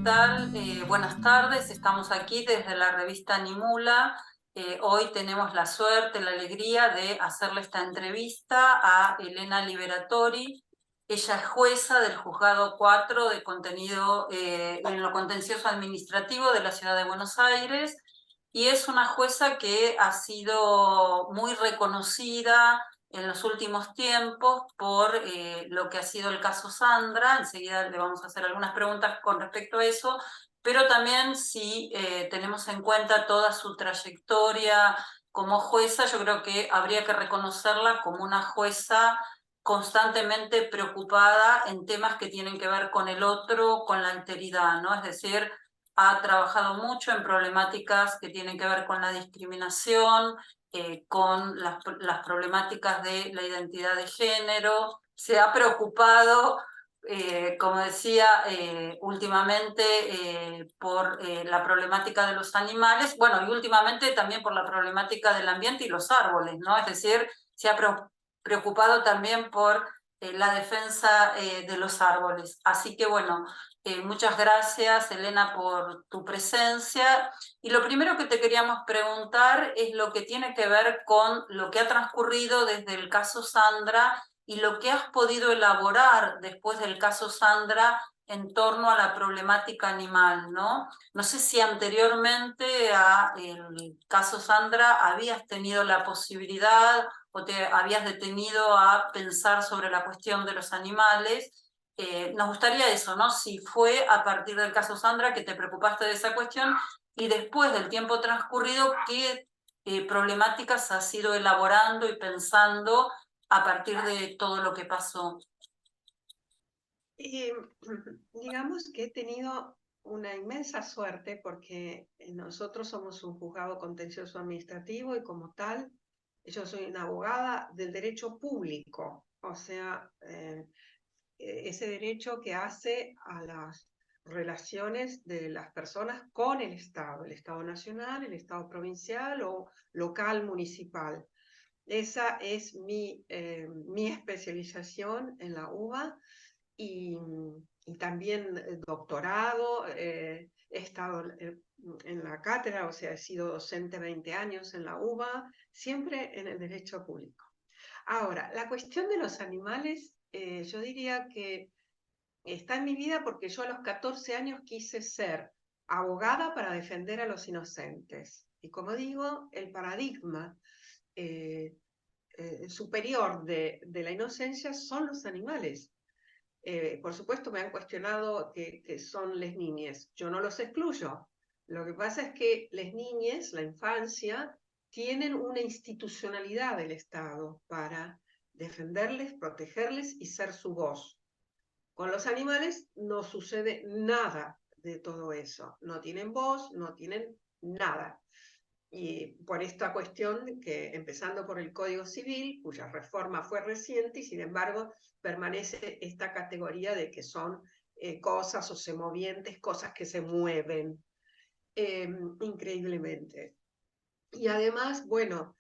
tal? Buenas tardes, estamos aquí desde la revista Animula. Hoy tenemos la suerte, la alegría de hacerle esta entrevista a Elena Liberatori. Ella es jueza del Juzgado 4 de contenido en lo contencioso administrativo de la Ciudad de Buenos Aires y es una jueza que ha sido muy reconocida en los últimos tiempos por lo que ha sido el caso Sandra. Enseguida le vamos a hacer algunas preguntas con respecto a eso, pero también si tenemos en cuenta toda su trayectoria como jueza, yo creo que habría que reconocerla como una jueza constantemente preocupada en temas que tienen que ver con el otro, con la alteridad, ¿no? Es decir, ha trabajado mucho en problemáticas que tienen que ver con la discriminación, con las problemáticas de la identidad de género. Se ha preocupado, como decía, últimamente por la problemática de los animales, bueno, y últimamente también por la problemática del ambiente y los árboles, ¿no? Es decir, se ha preocupado también por la defensa de los árboles. Así que bueno, muchas gracias, Elena, por tu presencia. Y lo primero que te queríamos preguntar es lo que tiene que ver con lo que ha transcurrido desde el caso Sandra y lo que has podido elaborar después del caso Sandra en torno a la problemática animal, ¿no? No sé si anteriormente al caso Sandra habías tenido la posibilidad o te habías detenido a pensar sobre la cuestión de los animales. Nos gustaría eso, ¿no? Si fue a partir del caso Sandra que te preocupaste de esa cuestión y después del tiempo transcurrido, ¿qué problemáticas has ido elaborando y pensando a partir de todo lo que pasó? Y digamos que he tenido una inmensa suerte porque nosotros somos un juzgado contencioso administrativo y como tal, yo soy una abogada del derecho público, o sea, ese derecho que hace a las relaciones de las personas con el Estado nacional, el Estado provincial o local, municipal. Esa es mi especialización en la UBA y, y también doctorado. He estado en la cátedra, o sea, he sido docente 20 años en la UBA, siempre en el derecho público. Ahora, la cuestión de los animales, yo diría que está en mi vida porque yo a los 14 años quise ser abogada para defender a los inocentes. Y como digo, el paradigma eh, superior de la inocencia son los animales. Por supuesto me han cuestionado que son les niñes. Yo no los excluyo. Lo que pasa es que les niñes, la infancia, tienen una institucionalidad del Estado para defenderles, protegerles y ser su voz. Con los animales no sucede nada de todo eso. No tienen voz, no tienen nada. Y por esta cuestión que, empezando por el Código Civil, cuya reforma fue reciente y sin embargo permanece esta categoría de que son cosas o semovientes, cosas que se mueven increíblemente. Y además, bueno,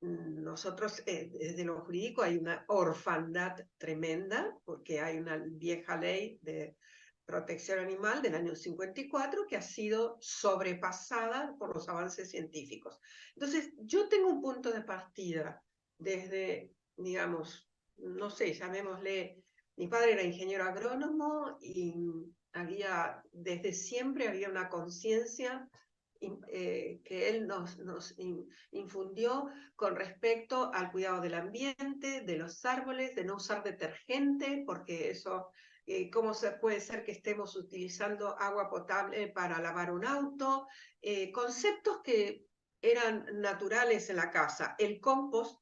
nosotros desde lo jurídico hay una orfandad tremenda, porque hay una vieja ley de protección animal del año 54 que ha sido sobrepasada por los avances científicos. Entonces, yo tengo un punto de partida desde, digamos, no sé, llamémosle, mi padre era ingeniero agrónomo y desde siempre había una conciencia que él nos infundió con respecto al cuidado del ambiente, de los árboles, de no usar detergente, porque eso, ¿cómo puede ser que estemos utilizando agua potable para lavar un auto? Conceptos que eran naturales en la casa. El compost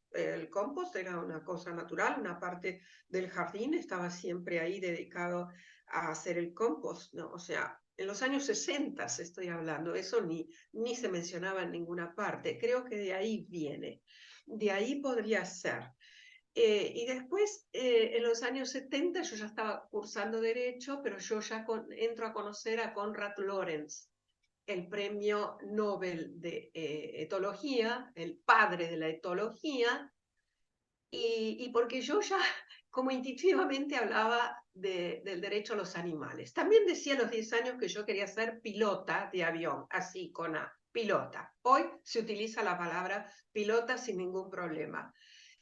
era una cosa natural, una parte del jardín estaba siempre ahí dedicado a hacer el compost, ¿no? O sea, en los años 60 estoy hablando, eso ni se mencionaba en ninguna parte. Creo que de ahí viene, de ahí podría ser. Y después, en los años 70, yo ya estaba cursando Derecho, pero yo ya entro a conocer a Konrad Lorenz, el premio Nobel de Etología, el padre de la etología, y porque yo ya como intuitivamente hablaba del derecho a los animales. También decía a los 10 años que yo quería ser pilota de avión, así con A, pilota. Hoy se utiliza la palabra pilota sin ningún problema.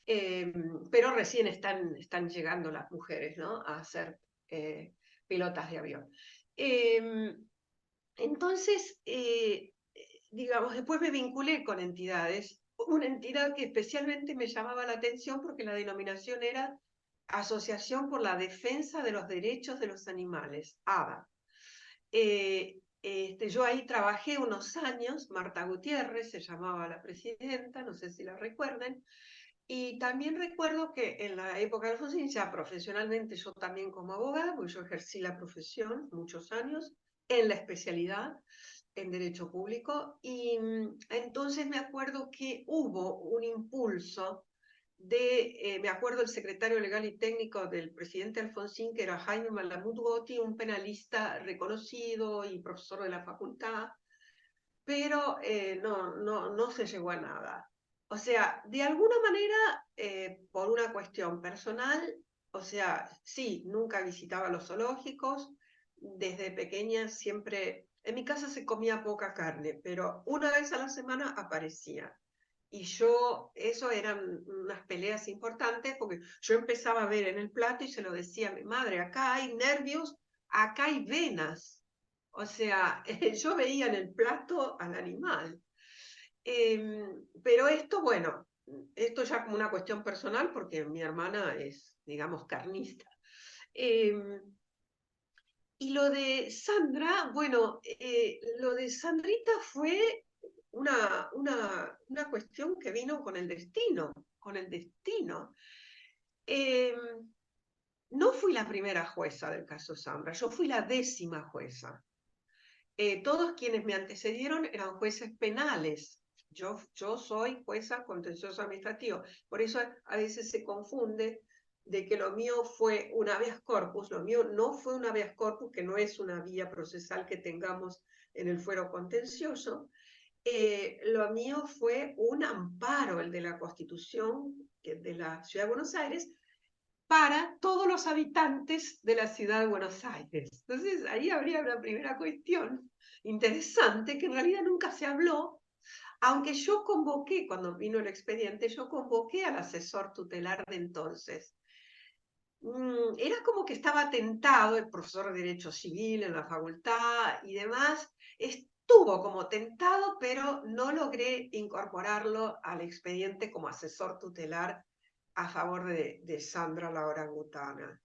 Pero recién están llegando las mujeres, ¿no?, a ser pilotas de avión. Entonces, digamos, después me vinculé con entidades, una entidad que especialmente me llamaba la atención porque la denominación era Asociación por la Defensa de los Derechos de los Animales, ADA. Yo ahí trabajé unos años, Marta Gutiérrez se llamaba la presidenta, no sé si la recuerden, y también recuerdo que en la época de Alfonsín, ya profesionalmente, yo también como abogada, porque yo ejercí la profesión muchos años, en la especialidad en Derecho Público, y entonces me acuerdo que hubo un impulso me acuerdo el secretario legal y técnico del presidente Alfonsín, que era Jaime Malamud Gotti, un penalista reconocido y profesor de la facultad, pero no se llegó a nada. O sea, de alguna manera, por una cuestión personal, o sea, sí, nunca visitaba los zoológicos, desde pequeña siempre, en mi casa se comía poca carne, pero una vez a la semana aparecía. Y eso eran unas peleas importantes, porque yo empezaba a ver en el plato y se lo decía a mi madre, acá hay nervios, acá hay venas. O sea, yo veía en el plato al animal. Pero esto, bueno, esto ya como una cuestión personal, porque mi hermana es, digamos, carnista. Y lo de Sandra, bueno, lo de Sandrita fue una cuestión que vino con el destino, con el destino. No fui la primera jueza del caso Sandra, yo fui la 10ª jueza. Todos quienes me antecedieron eran jueces penales. Yo soy jueza contencioso administrativo. Por eso a veces se confunde de que lo mío fue un habeas corpus. Lo mío no fue un habeas corpus, que no es una vía procesal que tengamos en el fuero contencioso. Lo mío fue un amparo, el de la Constitución de la Ciudad de Buenos Aires, para todos los habitantes de la ciudad de Buenos Aires. Entonces, ahí habría una primera cuestión interesante que en realidad nunca se habló, aunque yo convoqué, cuando vino el expediente, yo convoqué al asesor tutelar de entonces. Era como que estaba tentado, el profesor de Derecho Civil en la facultad y demás, estuvo como tentado, pero no logré incorporarlo al expediente como asesor tutelar a favor de Sandra la orangutana.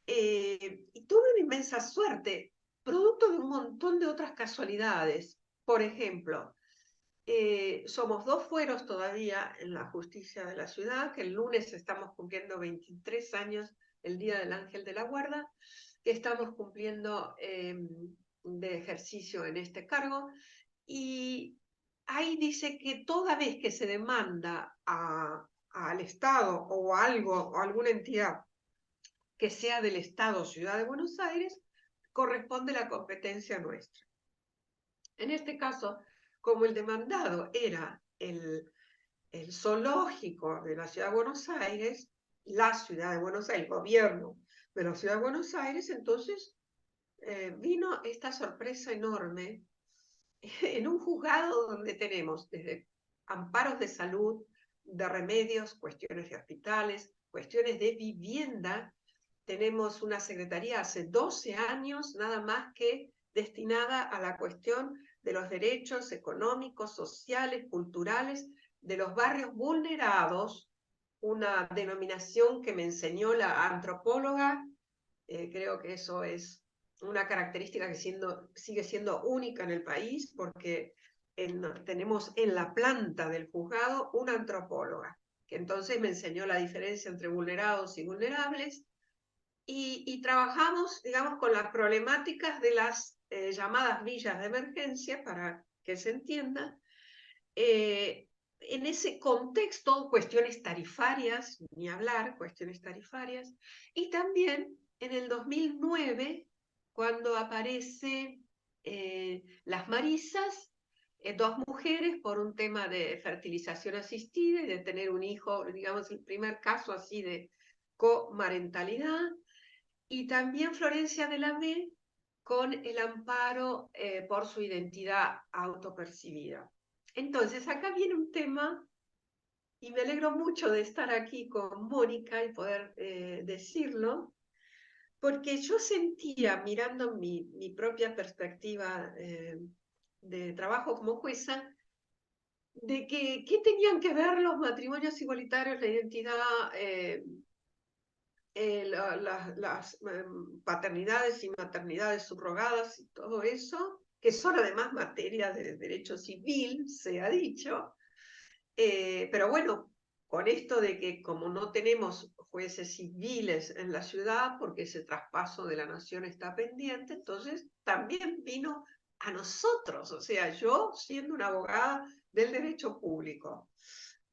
Y tuve una inmensa suerte, producto de un montón de otras casualidades. Por ejemplo, somos 2 fueros todavía en la justicia de la ciudad, que el lunes estamos cumpliendo 23 años, el Día del Ángel de la Guarda, que estamos cumpliendo de ejercicio en este cargo, y ahí dice que toda vez que se demanda al Estado o algo, o alguna entidad que sea del Estado Ciudad de Buenos Aires, corresponde la competencia nuestra. En este caso, como el demandado era el zoológico de la Ciudad de Buenos Aires, la Ciudad de Buenos Aires, el gobierno de la Ciudad de Buenos Aires, entonces vino esta sorpresa enorme en un juzgado donde tenemos desde amparos de salud, de remedios, cuestiones de hospitales, cuestiones de vivienda. Tenemos una secretaría hace 12 años nada más que destinada a la cuestión de los derechos económicos, sociales, culturales de los barrios vulnerados, una denominación que me enseñó la antropóloga. Creo que eso es una característica que sigue siendo única en el país, porque tenemos en la planta del juzgado una antropóloga, que entonces me enseñó la diferencia entre vulnerados y vulnerables, y trabajamos, digamos, con las problemáticas de las llamadas villas de emergencia, para que se entienda. En ese contexto, cuestiones tarifarias, ni hablar, cuestiones tarifarias, y también en el 2009, cuando aparece Las Marisas, 2 mujeres por un tema de fertilización asistida y de tener un hijo, digamos, el primer caso así de comarentalidad. y también Florencia de la B con el amparo por su identidad autopercibida. Entonces, acá viene un tema, y me alegro mucho de estar aquí con Mónica y poder decirlo, porque yo sentía, mirando mi propia perspectiva de trabajo como jueza, de que qué tenían que ver los matrimonios igualitarios, la identidad, las paternidades y maternidades subrogadas y todo eso, que son además materia de derecho civil, se ha dicho. Pero bueno, con esto de que como no tenemos jueces civiles en la ciudad, porque ese traspaso de la nación está pendiente, entonces también vino a nosotros, o sea, yo siendo una abogada del derecho público.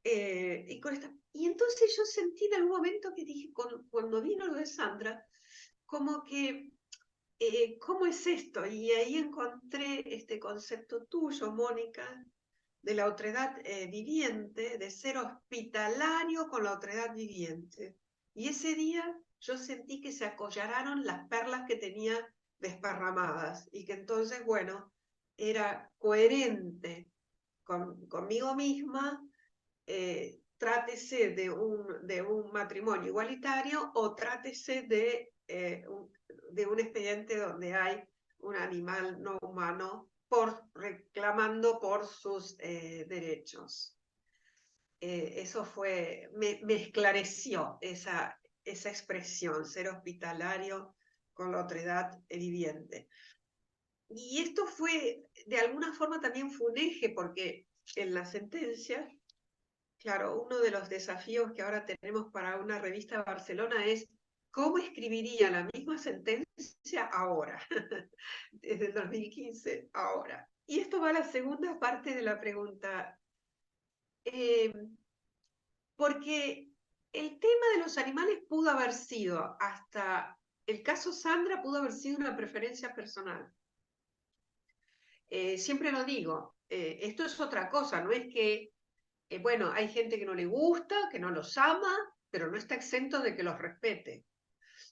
Y entonces yo sentí en algún momento que dije, cuando vino lo de Sandra, como que, ¿cómo es esto? Y ahí encontré este concepto tuyo, Mónica, de la otredad viviente, de ser hospitalario con la otredad viviente. Y ese día yo sentí que se acollararon las perlas que tenía desparramadas y que entonces, bueno, era coherente conmigo misma, trátese de un matrimonio igualitario o trátese de un expediente donde hay un animal no humano reclamando por sus derechos. Eso me esclareció esa expresión, ser hospitalario con la otredad viviente. Y esto de alguna forma también fue un eje, porque en la sentencia, claro, uno de los desafíos que ahora tenemos para una revista de Barcelona es cómo escribiría la misma sentencia ahora, desde el 2015 ahora. Y esto va a la segunda parte de la pregunta, porque el tema de los animales pudo haber sido, hasta el caso Sandra, pudo haber sido una preferencia personal. Siempre lo digo, esto es otra cosa, no es que bueno, hay gente que no le gusta, que no los ama, pero no está exento de que los respete.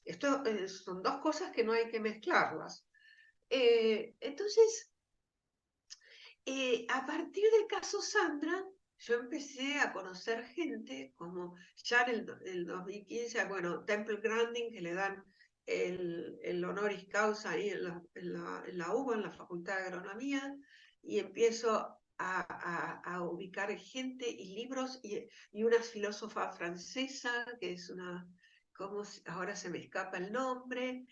Esto son dos cosas que no hay que mezclarlas. Entonces, a partir del caso Sandra, yo empecé a conocer gente, como ya en el 2015, bueno, Temple Grandin, que le dan el honoris causa ahí en la UBA, en la Facultad de Agronomía, y empiezo a ubicar gente y libros, y una filósofa francesa, que es ahora se me escapa el nombre,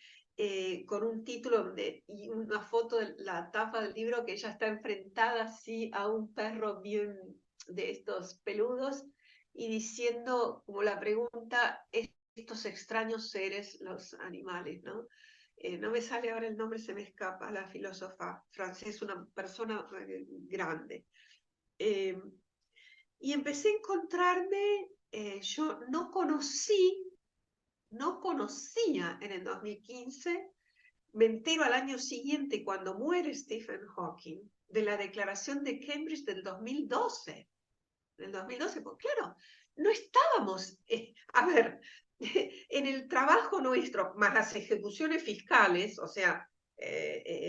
con un título y una foto de la tapa del libro, que ella está enfrentada así a un perro bien de estos peludos y diciendo como la pregunta, estos extraños seres, los animales, ¿no? No me sale ahora el nombre, se me escapa, la filósofa francesa, una persona grande. Y empecé a encontrarme, yo no conocía en el 2015, me entero al año siguiente, cuando muere Stephen Hawking, de la declaración de Cambridge del 2012. Del 2012, pues claro, no estábamos, a ver, en el trabajo nuestro, más las ejecuciones fiscales, o sea,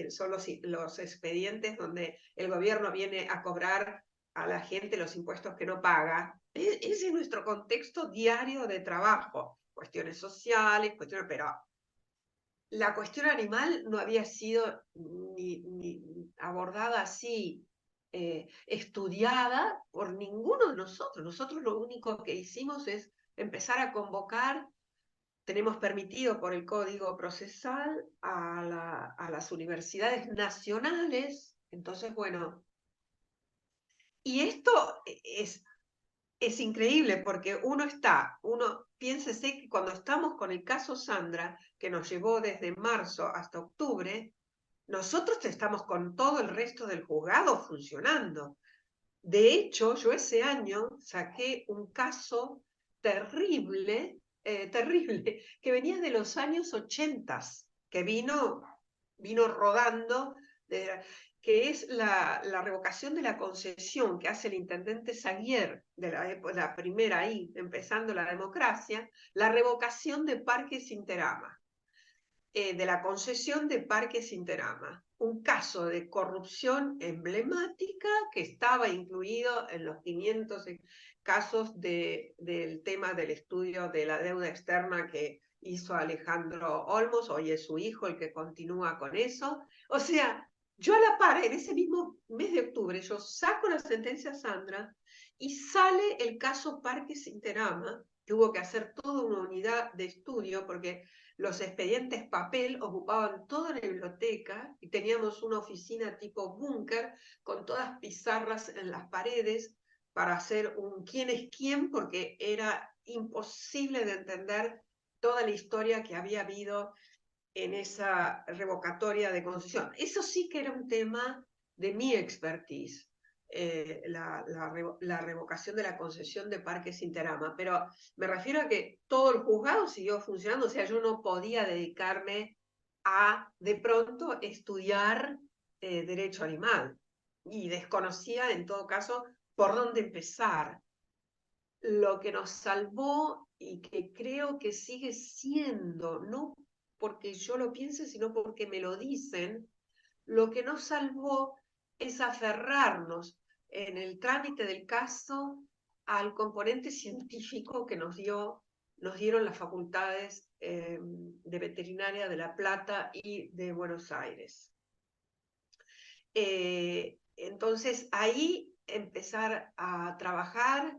son los expedientes donde el gobierno viene a cobrar a la gente los impuestos que no paga. Ese es nuestro contexto diario de trabajo, cuestiones sociales, pero la cuestión animal no había sido ni abordada así, estudiada por ninguno de nosotros. Nosotros lo único que hicimos es empezar a convocar, tenemos permitido por el Código Procesal a las universidades nacionales. Entonces, bueno, y esto es increíble, porque piénsese que cuando estamos con el caso Sandra, que nos llevó desde marzo hasta octubre, nosotros estamos con todo el resto del juzgado funcionando. De hecho, yo ese año saqué un caso terrible, que venía de los años 80, que vino rodando, que es la revocación de la concesión que hace el intendente Saguier, de la primera ahí, empezando la democracia, la revocación de Parques Interama. de la concesión de Parques Interama, un caso de corrupción emblemática que estaba incluido en los 500 casos del tema del estudio de la deuda externa que hizo Alejandro Olmos, hoy es su hijo el que continúa con eso. O sea, yo a la par, en ese mismo mes de octubre, yo saco la sentencia Sandra y sale el caso Parques Interama, que hubo que hacer toda una unidad de estudio porque los expedientes papel ocupaban toda la biblioteca y teníamos una oficina tipo búnker con todas pizarras en las paredes para hacer un quién es quién, porque era imposible de entender toda la historia que había habido en esa revocatoria de concesión. Eso sí que era un tema de mi expertise, la revocación de la concesión de Parques Interama, pero me refiero a que todo el juzgado siguió funcionando, o sea, yo no podía dedicarme a, de pronto, estudiar derecho animal, y desconocía, en todo caso, por dónde empezar. Lo que nos salvó y que creo que sigue siendo, no porque yo lo piense, sino porque me lo dicen, lo que nos salvó es aferrarnos en el trámite del caso al componente científico que nos dieron las facultades de veterinaria de La Plata y de Buenos Aires. Entonces ahí empezar a trabajar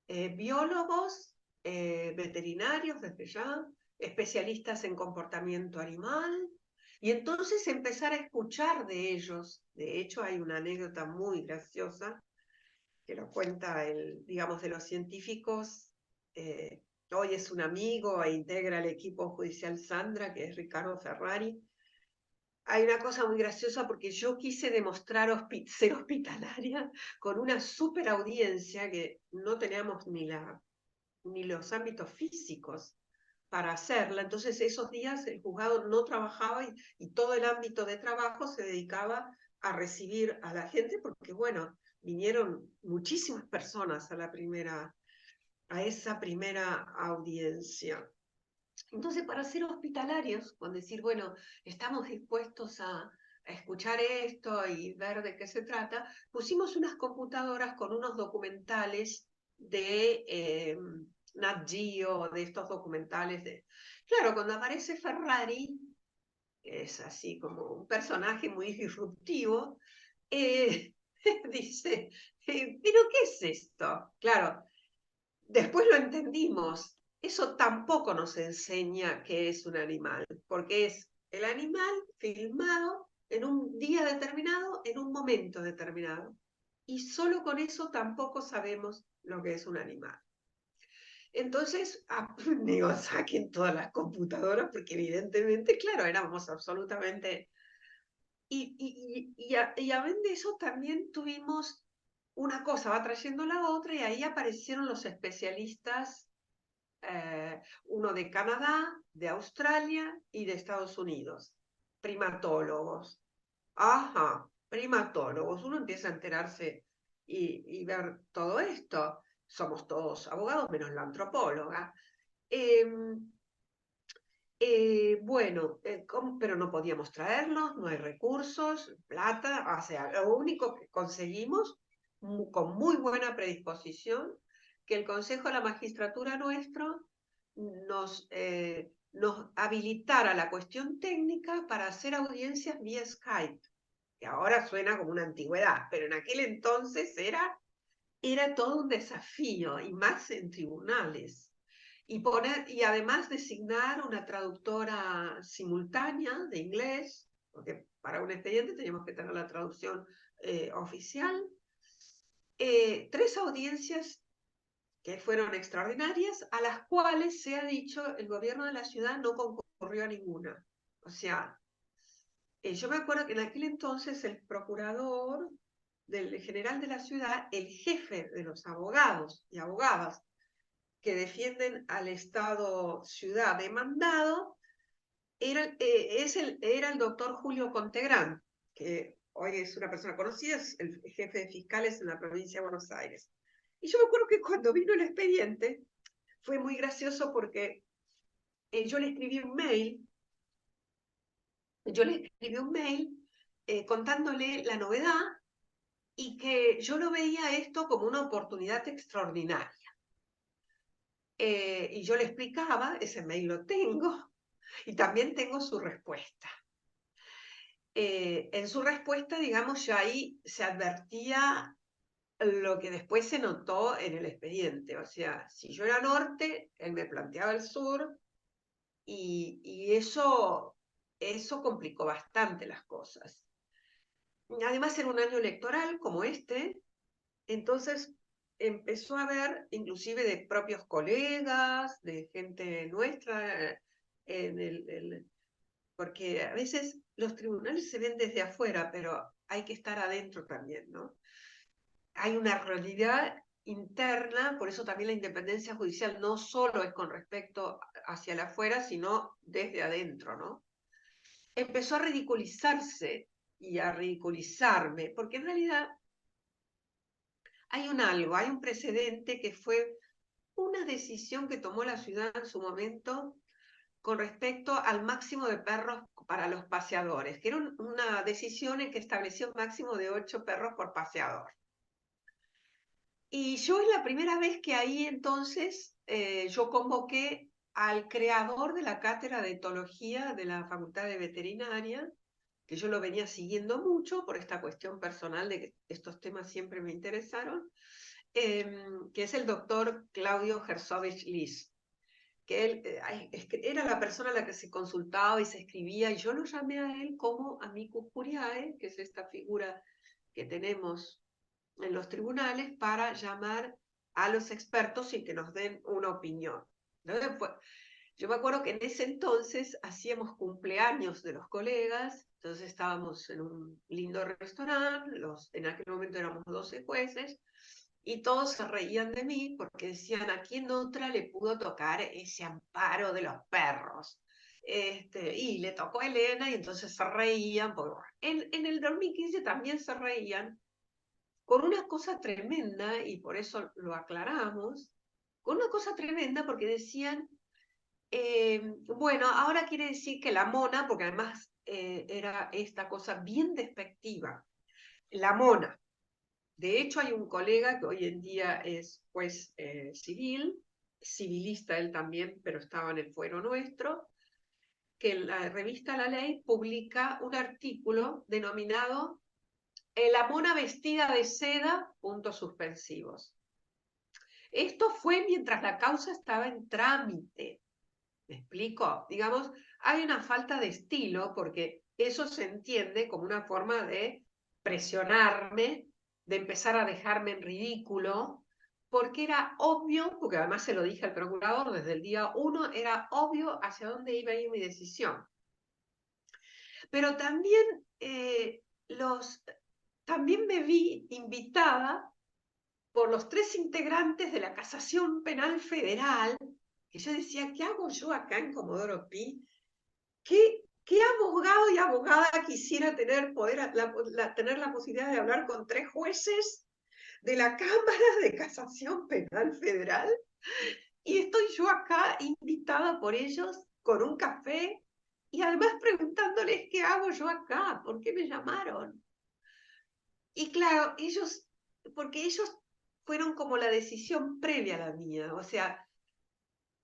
biólogos, veterinarios desde ya, especialistas en comportamiento animal, y entonces empezar a escuchar de ellos. De hecho, hay una anécdota muy graciosa que lo cuenta digamos, de los científicos. Hoy es un amigo e integra el equipo judicial Sandra, que es Ricardo Ferrari. Hay una cosa muy graciosa porque yo quise demostrar ser hospitalaria con una super audiencia que no teníamos ni los ámbitos físicos para hacerla. Entonces esos días el juzgado no trabajaba y todo el ámbito de trabajo se dedicaba a recibir a la gente porque, bueno, vinieron muchísimas personas a esa primera audiencia. Entonces, para ser hospitalarios, con decir, bueno, estamos dispuestos a escuchar esto y ver de qué se trata, pusimos unas computadoras con unos documentales de Nat Geo, de estos documentales de... Claro, cuando aparece Ferrari, que es así como un personaje muy disruptivo, eh, dice, ¿pero qué es esto? Claro, después lo entendimos. Eso tampoco nos enseña qué es un animal, porque es el animal filmado en un día determinado, en un momento determinado. Y solo con eso tampoco sabemos lo que es un animal. Entonces, digo, saquen todas las computadoras, porque evidentemente, claro, éramos absolutamente... Y a ver de eso también tuvimos una cosa, va trayendo la otra, y ahí aparecieron los especialistas, uno de Canadá, de Australia y de Estados Unidos, primatólogos. Ajá, primatólogos. Uno empieza a enterarse y ver todo esto. Somos todos abogados, menos la antropóloga. Bueno, pero no podíamos traerlos, no hay recursos, plata, o sea, lo único que conseguimos, con muy buena predisposición, que el Consejo de la Magistratura nuestro nos habilitara la cuestión técnica para hacer audiencias vía Skype, que ahora suena como una antigüedad, pero en aquel entonces era todo un desafío, y más en tribunales. Y además designar una traductora simultánea de inglés, porque para un expediente teníamos que tener la traducción oficial. 3 audiencias que fueron extraordinarias, a las cuales se ha dicho el gobierno de la ciudad no concurrió a ninguna. O sea, yo me acuerdo que en aquel entonces el procurador del general de la ciudad, el jefe de los abogados y abogadas que defienden al Estado ciudad demandado, era el doctor Julio Contegrán, que hoy es una persona conocida, es el jefe de fiscales en la provincia de Buenos Aires. Y yo me acuerdo que cuando vino el expediente, fue muy gracioso porque yo le escribí un mail yo le escribí un mail contándole la novedad y que yo lo veía esto como una oportunidad extraordinaria. Y yo le explicaba, ese mail lo tengo, y también tengo su respuesta. En su respuesta, digamos, ya ahí se advertía lo que después se notó en el expediente. O sea, si yo era norte, él me planteaba el sur, y eso complicó bastante las cosas. Además, era un año electoral como este, entonces empezó a haber, inclusive de propios colegas, de gente nuestra, porque a veces los tribunales se ven desde afuera, pero hay que estar adentro también, ¿no? Hay una realidad interna, por eso también la independencia judicial no solo es con respecto hacia el afuera, sino desde adentro, ¿no? Empezó a ridiculizarse y a ridiculizarme, porque en realidad hay hay un precedente que fue una decisión que tomó la ciudad en su momento con respecto al máximo de perros para los paseadores, que era una decisión en que estableció un máximo de 8 perros por paseador. Y yo es la primera vez que ahí entonces yo convoqué al creador de la cátedra de etología de la Facultad de Veterinaria, que yo lo venía siguiendo mucho por esta cuestión personal de que estos temas siempre me interesaron, que es el doctor Claudio Gersovich Lis, que él era la persona a la que se consultaba y se escribía, y yo lo llamé a él como amicus curiae, que es esta figura que tenemos en los tribunales para llamar a los expertos y que nos den una opinión. Entonces, yo me acuerdo que en ese entonces hacíamos cumpleaños de los colegas, entonces estábamos en un lindo restaurante, en aquel momento éramos 12 jueces, y todos se reían de mí porque decían, ¿a quién otra le pudo tocar ese amparo de los perros? Y le tocó a Elena y entonces se reían. Porque, en el 2015 también se reían con una cosa tremenda, y por eso lo aclaramos, con una cosa tremenda porque decían, bueno, ahora quiere decir que la mona, porque además era esta cosa bien despectiva, la mona. De hecho, hay un colega que hoy en día es juez civil, civilista él también, pero estaba en el fuero nuestro, que en la revista La Ley publica un artículo denominado La mona vestida de seda, puntos suspensivos. Esto fue mientras la causa estaba en trámite. ¿Me explico? Digamos, hay una falta de estilo porque eso se entiende como una forma de presionarme, de empezar a dejarme en ridículo, porque era obvio, porque además se lo dije al procurador desde el día 1, era obvio hacia dónde iba a ir mi decisión. Pero también, también me vi invitada por los 3 integrantes de la Casación Penal Federal, que yo decía, ¿qué hago yo acá en Comodoro Pi? ¿Qué abogado y abogada quisiera tener, tener la posibilidad de hablar con 3 jueces de la Cámara de Casación Penal Federal? Y estoy yo acá invitada por ellos con un café y además preguntándoles qué hago yo acá, por qué me llamaron. Y claro, porque ellos fueron como la decisión previa a la mía, o sea,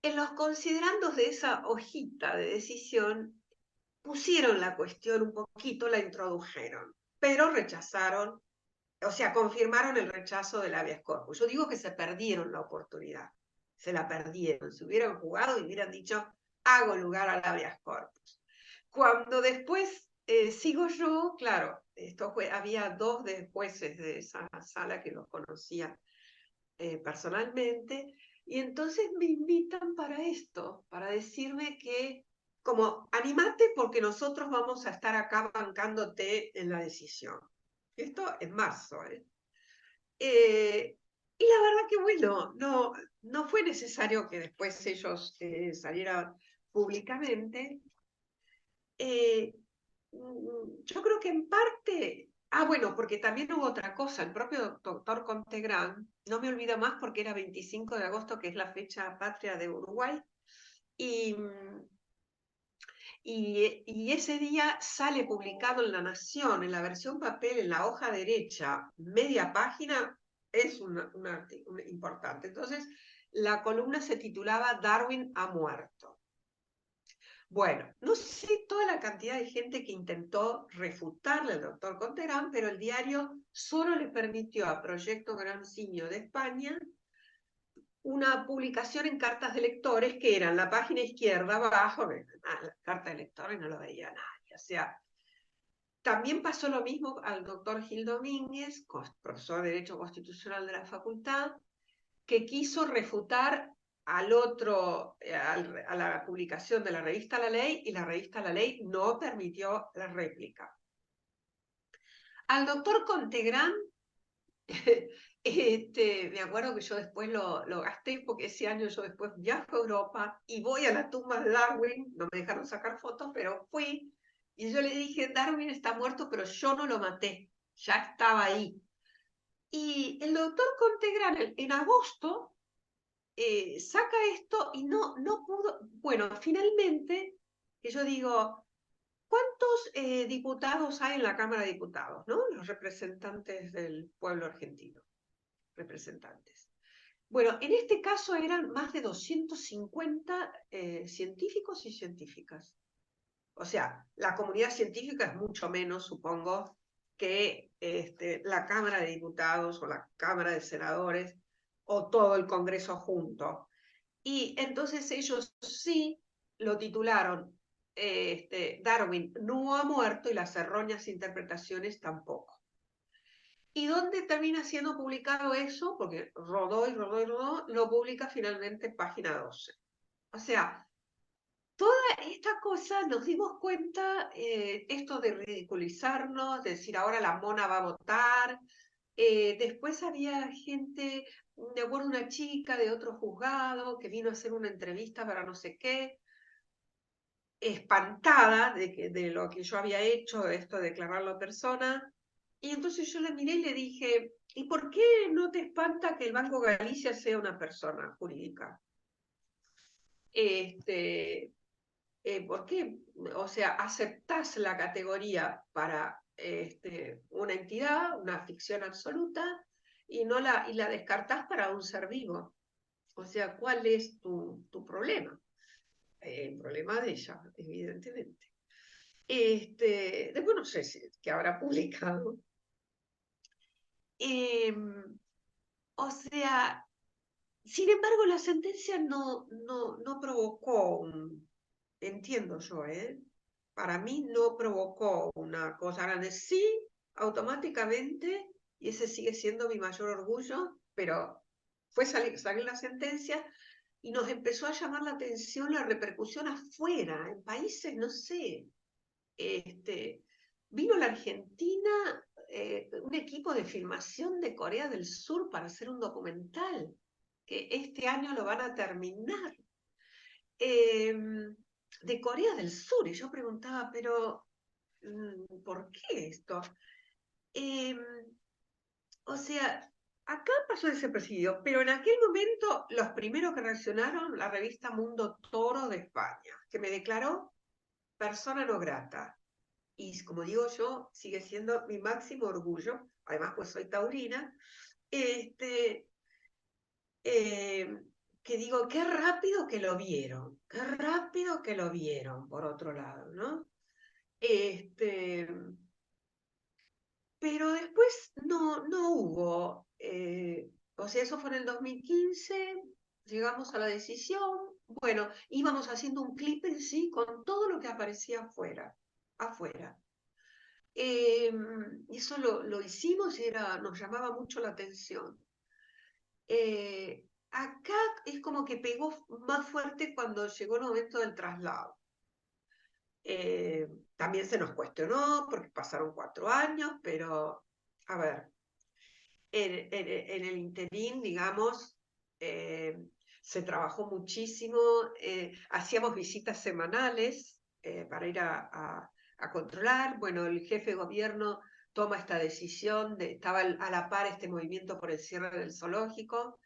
en los considerandos de esa hojita de decisión pusieron la cuestión un poquito, la introdujeron, pero rechazaron, o sea, confirmaron el rechazo del habeas corpus. Yo digo que se perdieron la oportunidad, se la perdieron, se hubieran jugado y hubieran dicho, hago lugar al habeas corpus. Cuando después sigo yo, claro, había 2 de jueces de esa sala que los conocía personalmente, y entonces me invitan para esto, para decirme que, como, animate porque nosotros vamos a estar acá bancándote en la decisión. Esto en marzo, y la verdad que bueno, no fue necesario que después ellos salieran públicamente. Yo creo que en parte, bueno, porque también hubo otra cosa, el propio doctor Contegrán, no me olvido más porque era 25 de agosto, que es la fecha patria de Uruguay, y, Y ese día sale publicado en La Nación, en la versión papel, en la hoja derecha, media página, es un artículo importante. Entonces, la columna se titulaba Darwin ha muerto. Bueno, no sé toda la cantidad de gente que intentó refutarle al doctor Conterán, pero el diario solo le permitió a Proyecto Gran Simio de España una publicación en cartas de lectores que eran la página izquierda abajo, la carta de lectores no lo veía nadie. O sea, también pasó lo mismo al doctor Gil Domínguez, profesor de Derecho Constitucional de la facultad, que quiso refutar al otro, a la publicación de la revista La Ley, y la revista La Ley no permitió la réplica. Al doctor Contegrán, me acuerdo que yo después lo gasté, porque ese año yo después viajo a Europa y voy a la tumba de Darwin, no me dejaron sacar fotos, pero fui, y yo le dije, Darwin está muerto, pero yo no lo maté, ya estaba ahí. Y el doctor Contegrán en agosto saca esto y no pudo, bueno, finalmente, que yo digo, ¿cuántos diputados hay en la Cámara de Diputados, no? Los representantes del pueblo argentino, representantes. Bueno, en este caso eran más de 250 científicos y científicas. O sea, la comunidad científica es mucho menos, supongo, que la Cámara de Diputados o la Cámara de Senadores o todo el Congreso junto. Y entonces ellos sí lo titularon Darwin no ha muerto y las erróneas interpretaciones tampoco. ¿Y dónde termina siendo publicado eso? Porque rodó y rodó y rodó, lo publica finalmente Página 12. O sea, toda esta cosa nos dimos cuenta, esto de ridiculizarnos, de decir ahora la mona va a votar. Después había gente, me acuerdo una chica de otro juzgado que vino a hacer una entrevista para no sé qué, espantada de lo que yo había hecho, de esto de declararlo persona. Y entonces yo le miré y le dije, ¿y por qué no te espanta que el Banco Galicia sea una persona jurídica? ¿Por qué? O sea, aceptás la categoría para una entidad, una ficción absoluta, y la descartás para un ser vivo. O sea, ¿cuál es tu problema? El problema de ella, evidentemente. Después no sé qué habrá publicado. O sea, sin embargo, la sentencia no provocó entiendo yo, para mí no provocó una cosa grande. Sí, automáticamente, y ese sigue siendo mi mayor orgullo, pero fue salir la sentencia y nos empezó a llamar la atención la repercusión afuera, en países, no sé, vino la Argentina un equipo de filmación de Corea del Sur para hacer un documental, que este año lo van a terminar, de Corea del Sur. Y yo preguntaba, pero ¿por qué esto? O sea, acá pasó desapercibido, pero en aquel momento los primeros que reaccionaron, la revista Mundo Toro de España, que me declaró persona no grata. Y como digo yo, sigue siendo mi máximo orgullo, además pues soy taurina, que digo, qué rápido que lo vieron, qué rápido que lo vieron, por otro lado, ¿no? Pero después no hubo, o sea, eso fue en el 2015, llegamos a la decisión, bueno, íbamos haciendo un clip en sí con todo lo que aparecía afuera. Y eso lo hicimos y nos llamaba mucho la atención. Acá es como que pegó más fuerte cuando llegó el momento del traslado. También se nos cuestionó porque pasaron 4 años, pero a ver, en el interín, digamos, se trabajó muchísimo, hacíamos visitas semanales para ir a controlar. Bueno, el jefe de gobierno toma esta decisión, estaba a la par este movimiento por el cierre del zoológico,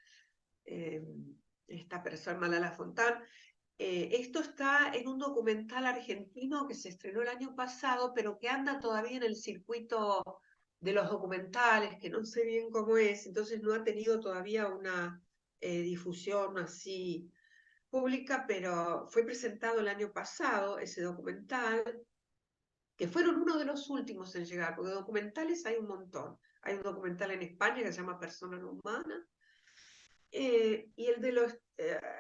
esta persona, Malala Fontán, Esto está en un documental argentino que se estrenó el año pasado, pero que anda todavía en el circuito de los documentales, que no sé bien cómo es, entonces no ha tenido todavía una difusión así pública, pero fue presentado el año pasado ese documental, que fueron uno de los últimos en llegar, porque documentales hay un montón. Hay un documental en España que se llama Persona no humana, y el de los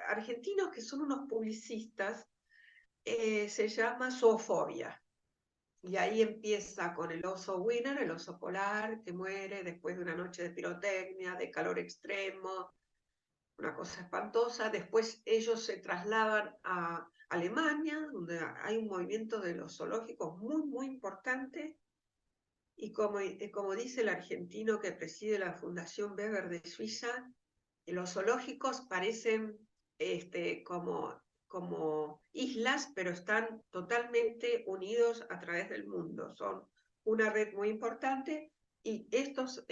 argentinos, que son unos publicistas, se llama Zoofobia. Y ahí empieza con el oso Winner, el oso polar, que muere después de una noche de pirotecnia, de calor extremo, una cosa espantosa. Después ellos se trasladan a Alemania, donde hay un movimiento de los zoológicos muy, muy importante. Y como dice el argentino que preside la Fundación Weber de Suiza, los zoológicos parecen como islas, pero están totalmente unidos a través del mundo. Son una red muy importante y estos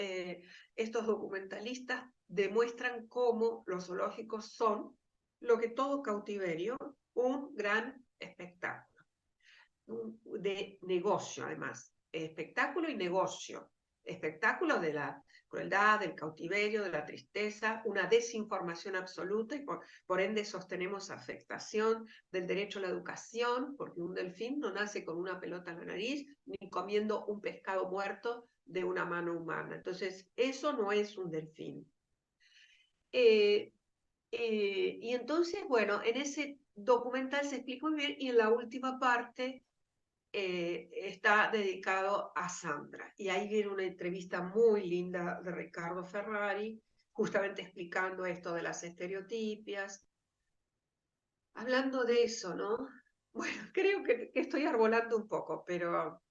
documentalistas demuestran cómo los zoológicos son, lo que todo cautiverio, un gran espectáculo de negocio, además. Espectáculo y negocio. Espectáculo de la crueldad, del cautiverio, de la tristeza, una desinformación absoluta y por ende sostenemos afectación del derecho a la educación, porque un delfín no nace con una pelota en la nariz ni comiendo un pescado muerto de una mano humana. Entonces, eso no es un delfín. Y entonces, bueno, en ese documental se explica muy bien y en la última parte está dedicado a Sandra. Y ahí viene una entrevista muy linda de Ricardo Ferrari, justamente explicando esto de las estereotipias, hablando de eso, ¿no? Bueno, creo que estoy arbolando un poco, pero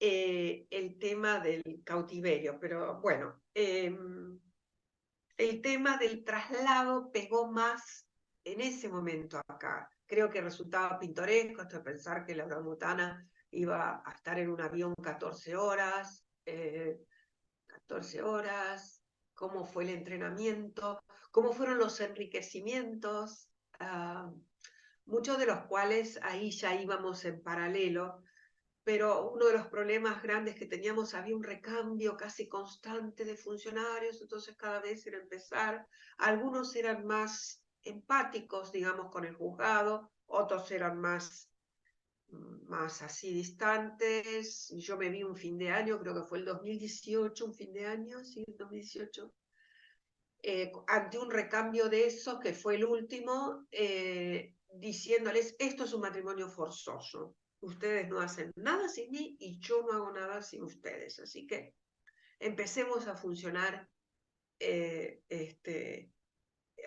el tema del cautiverio, pero bueno, el tema del traslado pegó más en ese momento acá. Creo que resultaba pintoresco esto de pensar que la orangutana iba a estar en un avión 14 horas, 14 horas, cómo fue el entrenamiento, cómo fueron los enriquecimientos, muchos de los cuales ahí ya íbamos en paralelo, pero uno de los problemas grandes que teníamos, había un recambio casi constante de funcionarios, entonces cada vez era empezar, algunos eran más empáticos, digamos, con el juzgado, otros eran más así distantes. Yo me vi un fin de año, creo que fue el 2018, un fin de año, sí, el 2018, ante un recambio de esos, que fue el último, diciéndoles, esto es un matrimonio forzoso, ustedes no hacen nada sin mí y yo no hago nada sin ustedes, así que empecemos a funcionar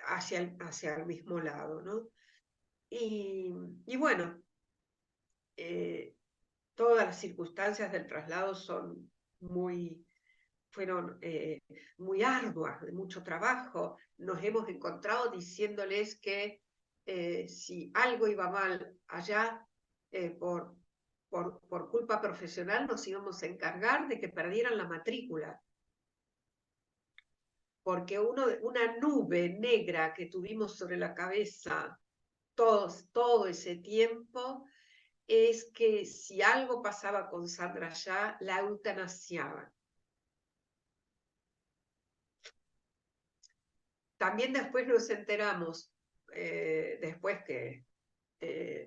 hacia el mismo lado, ¿no? Y bueno, todas las circunstancias del traslado fueron muy arduas, de mucho trabajo. Nos hemos encontrado diciéndoles que si algo iba mal allá por culpa profesional, nos íbamos a encargar de que perdieran la matrícula. Porque una nube negra que tuvimos sobre la cabeza todo ese tiempo es que si algo pasaba con Sandra allá, la eutanasiaban. También después nos enteramos, después que,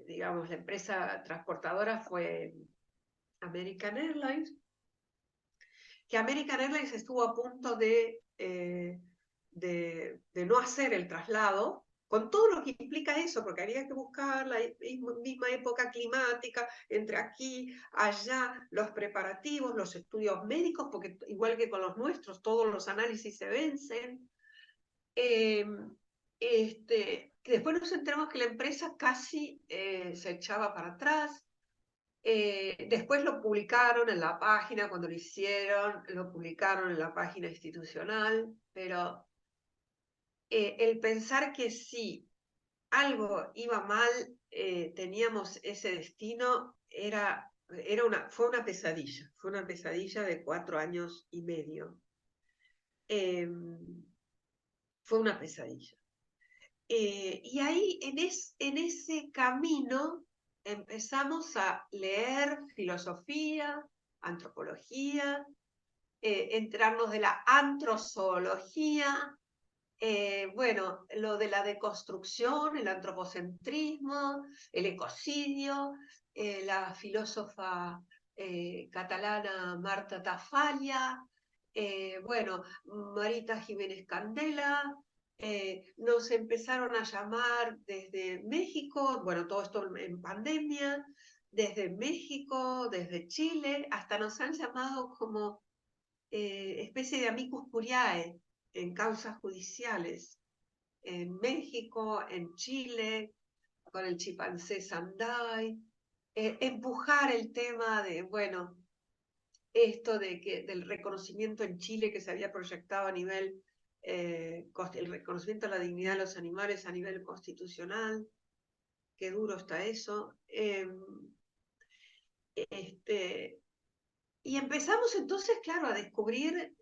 digamos, la empresa transportadora fue American Airlines, que American Airlines estuvo a punto de no hacer el traslado, con todo lo que implica eso, porque había que buscar la misma época climática, entre aquí, allá, los preparativos, los estudios médicos, porque igual que con los nuestros, todos los análisis se vencen. Después nos enteramos que la empresa casi se echaba para atrás. Después lo publicaron en la página, cuando lo hicieron, lo publicaron en la página institucional, pero el pensar que si algo iba mal, teníamos ese destino, fue una pesadilla de 4 años y medio. Fue una pesadilla. Y ahí, en ese camino, empezamos a leer filosofía, antropología, enterarnos de la antrozoología, bueno, lo de la deconstrucción, el antropocentrismo, el ecocidio, la filósofa catalana Marta Tafalla, bueno, Marita Jiménez Candela, nos empezaron a llamar desde México, bueno, todo esto en pandemia, desde México, desde Chile, hasta nos han llamado como especie de amicus curiae en causas judiciales, en México, en Chile, con el chimpancé Sandai, empujar el tema de, bueno, esto de del reconocimiento en Chile que se había proyectado a nivel, el reconocimiento de la dignidad de los animales a nivel constitucional, qué duro está eso. Y empezamos entonces, claro, a descubrir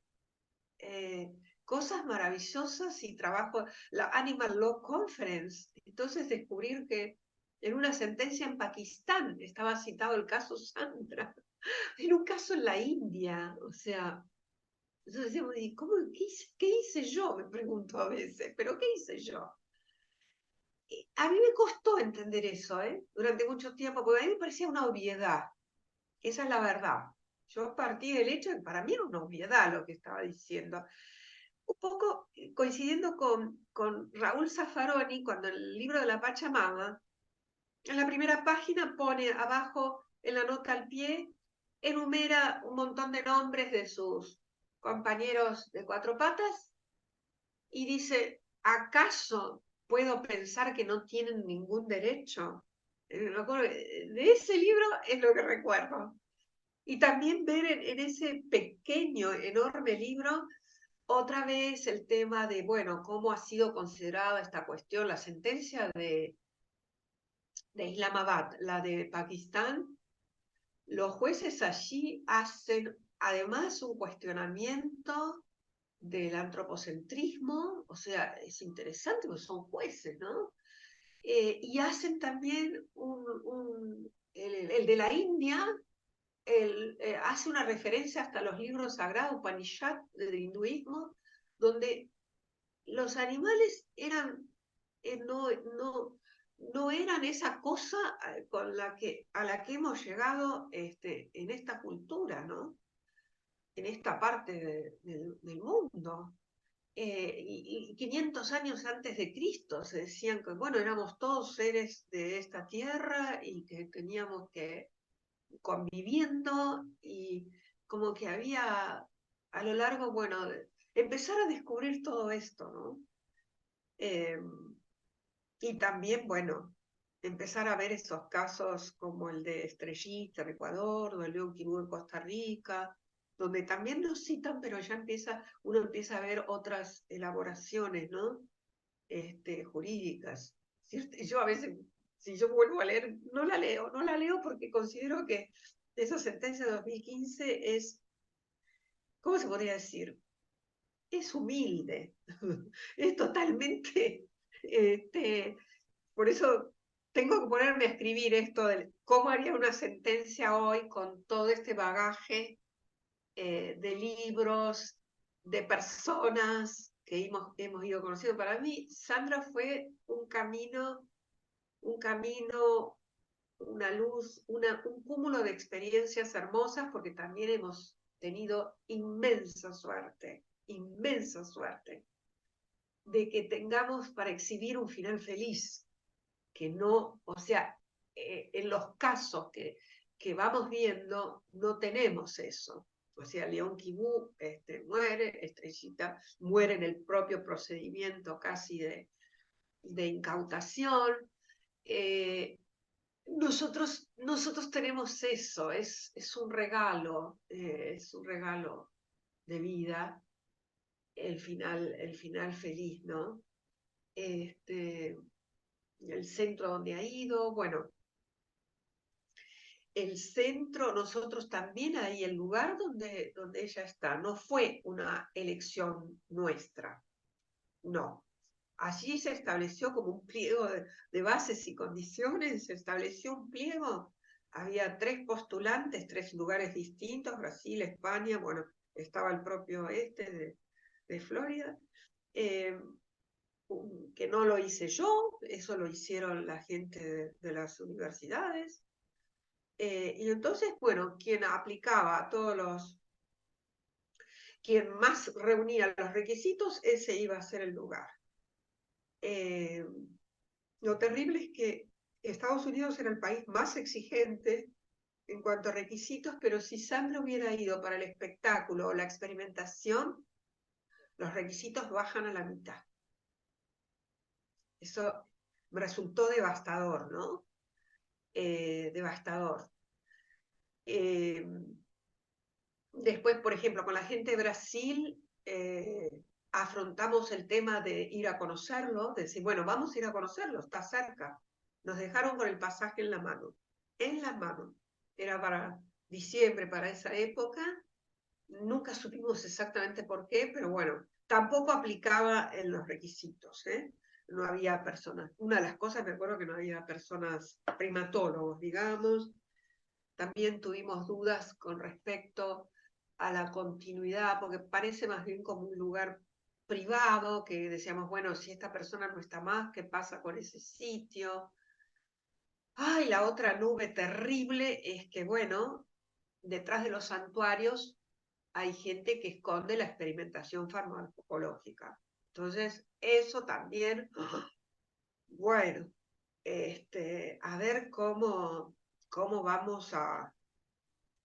cosas maravillosas y trabajo, la Animal Law Conference. Entonces descubrir que en una sentencia en Pakistán estaba citado el caso Sandra, en un caso en la India, o sea, entonces decíamos, ¿y cómo, qué hice yo? Me pregunto a veces, ¿pero qué hice yo? Y a mí me costó entender eso, durante mucho tiempo, porque a mí me parecía una obviedad, esa es la verdad. Yo partí del hecho de que para mí era una obviedad lo que estaba diciendo. Un poco coincidiendo con Raúl Zaffaroni, cuando en el libro de la Pachamama, en la primera página pone abajo, en la nota al pie, enumera un montón de nombres de sus compañeros de cuatro patas y dice, ¿acaso puedo pensar que no tienen ningún derecho? De ese libro es lo que recuerdo. Y también ver en ese pequeño, enorme libro otra vez el tema de, bueno, cómo ha sido considerada esta cuestión, la sentencia de Islamabad, la de Pakistán. Los jueces allí hacen además un cuestionamiento del antropocentrismo, o sea, es interesante porque son jueces, ¿no? Y hacen también el de la India, hace una referencia hasta los libros sagrados, Upanishad, del hinduismo, donde los animales eran, no eran esa cosa a la que hemos llegado en esta cultura, ¿no? En esta parte del mundo. Y 500 años antes de Cristo se decían que, bueno, éramos todos seres de esta tierra y que teníamos que conviviendo y como que había a lo largo, bueno, empezar a descubrir todo esto, ¿no? Y también, bueno, empezar a ver estos casos como el de Estrellita en Ecuador, o el León Quibú en Costa Rica, donde también nos citan, pero ya uno empieza a ver otras elaboraciones, ¿no? Jurídicas. ¿Cierto? Y yo a veces, si yo vuelvo a leer, no la leo porque considero que esa sentencia de 2015 es, ¿cómo se podría decir? Es humilde, es totalmente, por eso tengo que ponerme a escribir esto de cómo haría una sentencia hoy con todo este bagaje de libros, de personas que hemos ido conociendo. Para mí, Sandra fue un camino, una luz, un cúmulo de experiencias hermosas, porque también hemos tenido inmensa suerte de que tengamos para exhibir un final feliz, que no, o sea, en los casos que vamos viendo, no tenemos eso. O sea, León Quibú muere, Estrellita muere en el propio procedimiento casi de incautación. Nosotros tenemos eso, es un regalo de vida, el final feliz, ¿no? El centro donde ha ido, bueno, el centro, nosotros también ahí, el lugar donde ella está, no fue una elección nuestra, no. allí se estableció como un pliego de bases y condiciones, se estableció un pliego. Había 3 postulantes, 3 lugares distintos, Brasil, España, bueno, estaba el propio de Florida, que no lo hice yo, eso lo hicieron la gente de las universidades. Y entonces, bueno, quien aplicaba quien más reunía los requisitos, ese iba a ser el lugar. Lo terrible es que Estados Unidos era el país más exigente en cuanto a requisitos, pero si Sandra hubiera ido para el espectáculo o la experimentación, los requisitos bajan a la mitad. Eso me resultó devastador, ¿no? Devastador. Después, por ejemplo, con la gente de Brasil, afrontamos el tema de ir a conocerlo, de decir, bueno, vamos a ir a conocerlo, está cerca. Nos dejaron con el pasaje en la mano. En la mano. Era para diciembre, para esa época. Nunca supimos exactamente por qué, pero bueno, tampoco aplicaba en los requisitos, ¿eh? No había personas. Una de las cosas, me acuerdo que no había personas primatólogos, digamos. También tuvimos dudas con respecto a la continuidad, porque parece más bien como un lugar privado, que decíamos, bueno, si esta persona no está más, ¿qué pasa con ese sitio? Ay, la otra nube terrible es que, bueno, detrás de los santuarios hay gente que esconde la experimentación farmacológica. Entonces, eso también, bueno, a ver cómo vamos a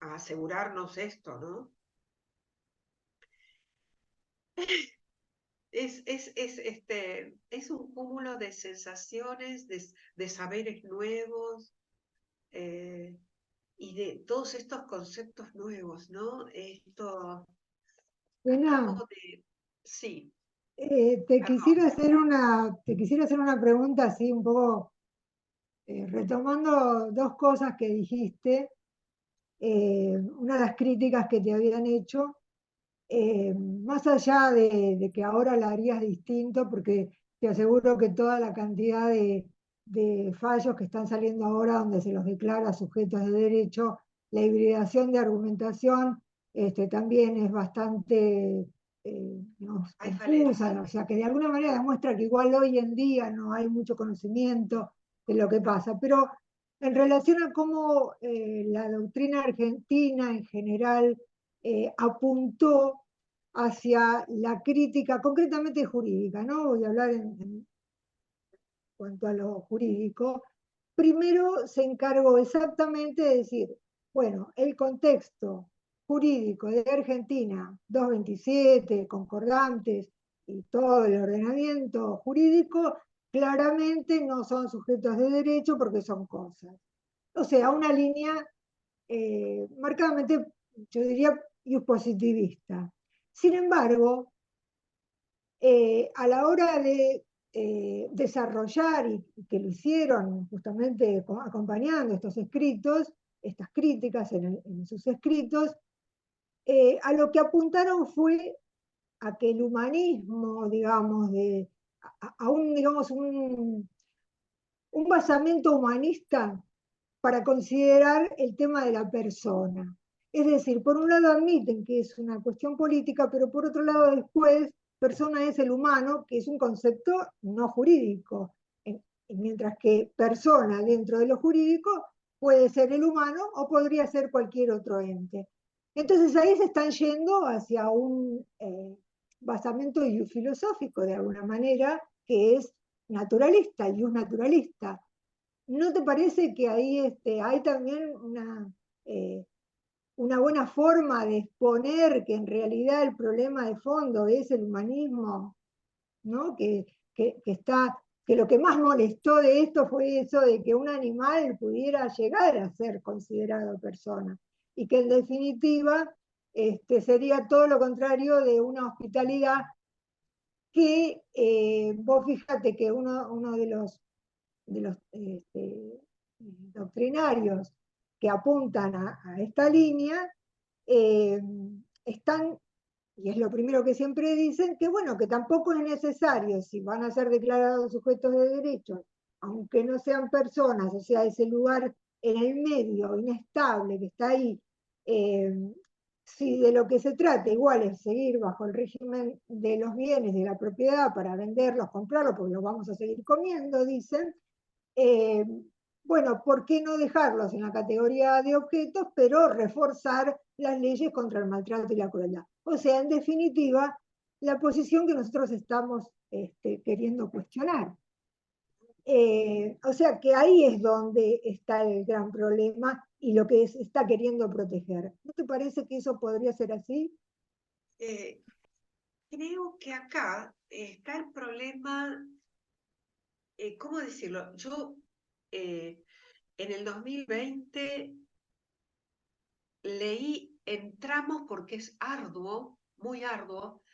asegurarnos esto, ¿no? Es un cúmulo de sensaciones, de saberes nuevos y de todos estos conceptos nuevos, ¿no? Esto acabo Lena, de... Sí, perdón. te quisiera hacer una pregunta así un poco retomando dos cosas que dijiste. Una de las críticas que te habían hecho, más allá de que ahora la harías distinto, porque te aseguro que toda la cantidad de fallos que están saliendo ahora, donde se los declara sujetos de derecho, la hibridación de argumentación también es bastante digamos, Hay falencias. confusa, o sea que de alguna manera demuestra que igual hoy en día no hay mucho conocimiento de lo que pasa, pero en relación a cómo la doctrina argentina en general apuntó hacia la crítica, concretamente jurídica, ¿no? Voy a hablar en cuanto a lo jurídico. Primero se encargó exactamente de decir, bueno, el contexto jurídico de Argentina, 227, concordantes y todo el ordenamiento jurídico, claramente no son sujetos de derecho porque son cosas. O sea, una línea marcadamente, yo diría, positivista. Sin embargo, a la hora de desarrollar, y que lo hicieron justamente acompañando estos escritos, estas críticas en sus escritos, a lo que apuntaron fue a que el humanismo, digamos, a un, digamos, un basamento humanista para considerar el tema de la persona. Es decir, por un lado admiten que es una cuestión política, pero por otro lado después, persona es el humano, que es un concepto no jurídico, mientras que persona dentro de lo jurídico puede ser el humano o podría ser cualquier otro ente. Entonces ahí se están yendo hacia un basamento filosófico de alguna manera, que es naturalista, y un naturalista. ¿No te parece que ahí hay también una buena forma de exponer que en realidad el problema de fondo es el humanismo, ¿no? Que lo que más molestó de esto fue eso de que un animal pudiera llegar a ser considerado persona y que en definitiva sería todo lo contrario de una hospitalidad que vos fíjate que uno de los doctrinarios que apuntan a esta línea, están y es lo primero que siempre dicen, que bueno, que tampoco es necesario, si van a ser declarados sujetos de derechos, aunque no sean personas, o sea, ese lugar en el medio, inestable, que está ahí, eh, si de lo que se trata igual es seguir bajo el régimen de los bienes, de la propiedad, para venderlos, comprarlos, porque los vamos a seguir comiendo, dicen, eh, bueno, ¿por qué no dejarlos en la categoría de objetos, pero reforzar las leyes contra el maltrato y la crueldad? O sea, en definitiva, la posición que nosotros estamos queriendo cuestionar. O sea que ahí es donde está el gran problema y lo que se está queriendo proteger. ¿No te parece que eso podría ser así? Creo que acá está el problema, ¿cómo decirlo? Yo en el 2020 leí en tramos porque es arduo, muy arduo,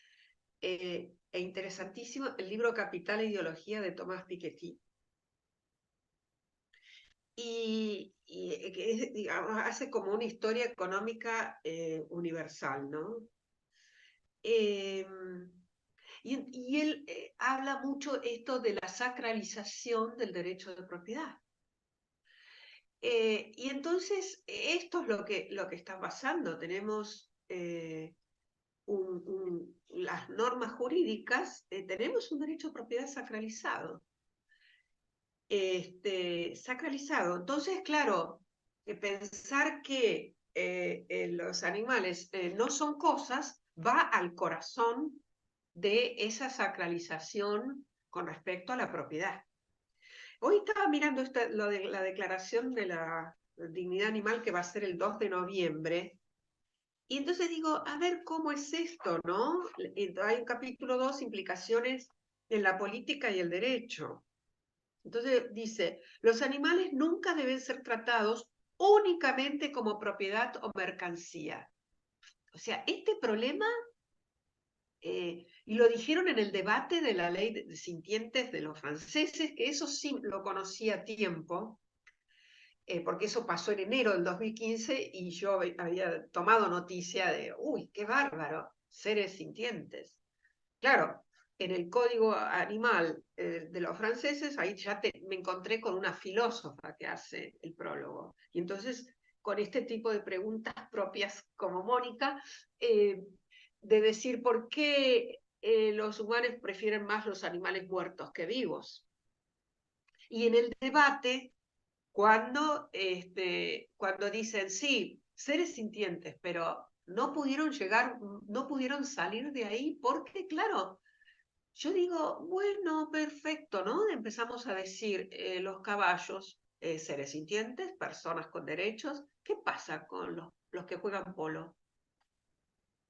e interesantísimo el libro Capital e Ideología de Tomás Piketty. Que es, digamos, hace como una historia económica universal, ¿no? Y él habla mucho esto de la sacralización del derecho de propiedad. Y entonces esto es lo que está pasando. Tenemos las normas jurídicas, tenemos un derecho de propiedad sacralizado. Sacralizado. Entonces, claro, pensar que los animales no son cosas va al corazón de esa sacralización con respecto a la propiedad. Hoy estaba mirando lo de la declaración de la dignidad animal que va a ser el 2 de noviembre, y entonces digo, a ver cómo es esto, ¿no? Hay un capítulo 2, implicaciones en la política y el derecho. Entonces dice, los animales nunca deben ser tratados únicamente como propiedad o mercancía. O sea, este problema, y lo dijeron en el debate de la ley de sintientes de los franceses, que eso sí lo conocía a tiempo, porque eso pasó en enero del 2015 y yo había tomado noticia de, uy, qué bárbaro, seres sintientes. Claro, en el código animal de los franceses, ahí ya me encontré con una filósofa que hace el prólogo. Y entonces, con este tipo de preguntas propias como Mónica, de decir por qué los humanos prefieren más los animales muertos que vivos. Y en el debate, cuando dicen, sí, seres sintientes, pero no pudieron llegar, no pudieron salir de ahí porque, claro, yo digo, bueno, perfecto, ¿no? Empezamos a decir los caballos, seres sintientes, personas con derechos. ¿Qué pasa con los que juegan polo?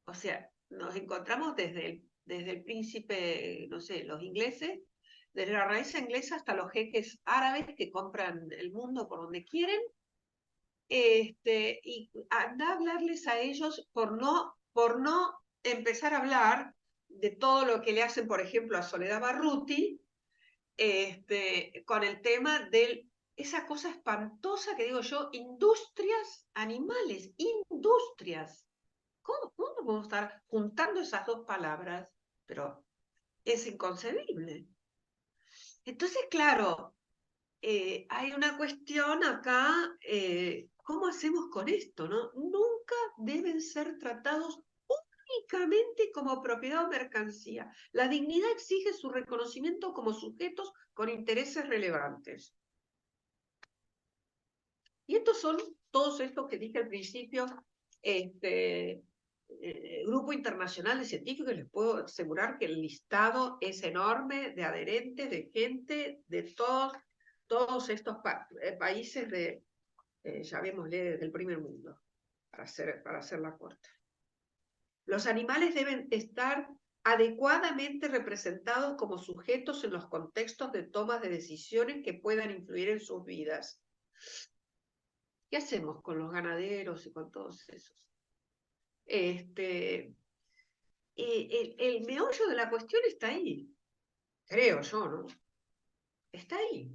O sea, nos encontramos desde el príncipe, no sé, los ingleses, desde la raíz inglesa hasta los jeques árabes que compran el mundo por donde quieren, y anda a hablarles a ellos por no empezar a hablar de todo lo que le hacen, por ejemplo, a Soledad Barruti, con el tema de esa cosa espantosa que digo yo, industrias animales, industrias. ¿Cómo podemos estar juntando esas dos palabras? Pero es inconcebible. Entonces, claro, hay una cuestión acá, ¿cómo hacemos con esto, no? Nunca deben ser tratados únicamente como propiedad o mercancía. La dignidad exige su reconocimiento como sujetos con intereses relevantes. Y estos son todos estos que dije al principio, Grupo Internacional de Científicos, les puedo asegurar que el listado es enorme de adherentes, de gente de todos estos países llamémosle, del primer mundo, para hacer la corta. Los animales deben estar adecuadamente representados como sujetos en los contextos de tomas de decisiones que puedan influir en sus vidas. ¿Qué hacemos con los ganaderos y con todos esos? El meollo de la cuestión está ahí, creo yo, ¿no? Está ahí.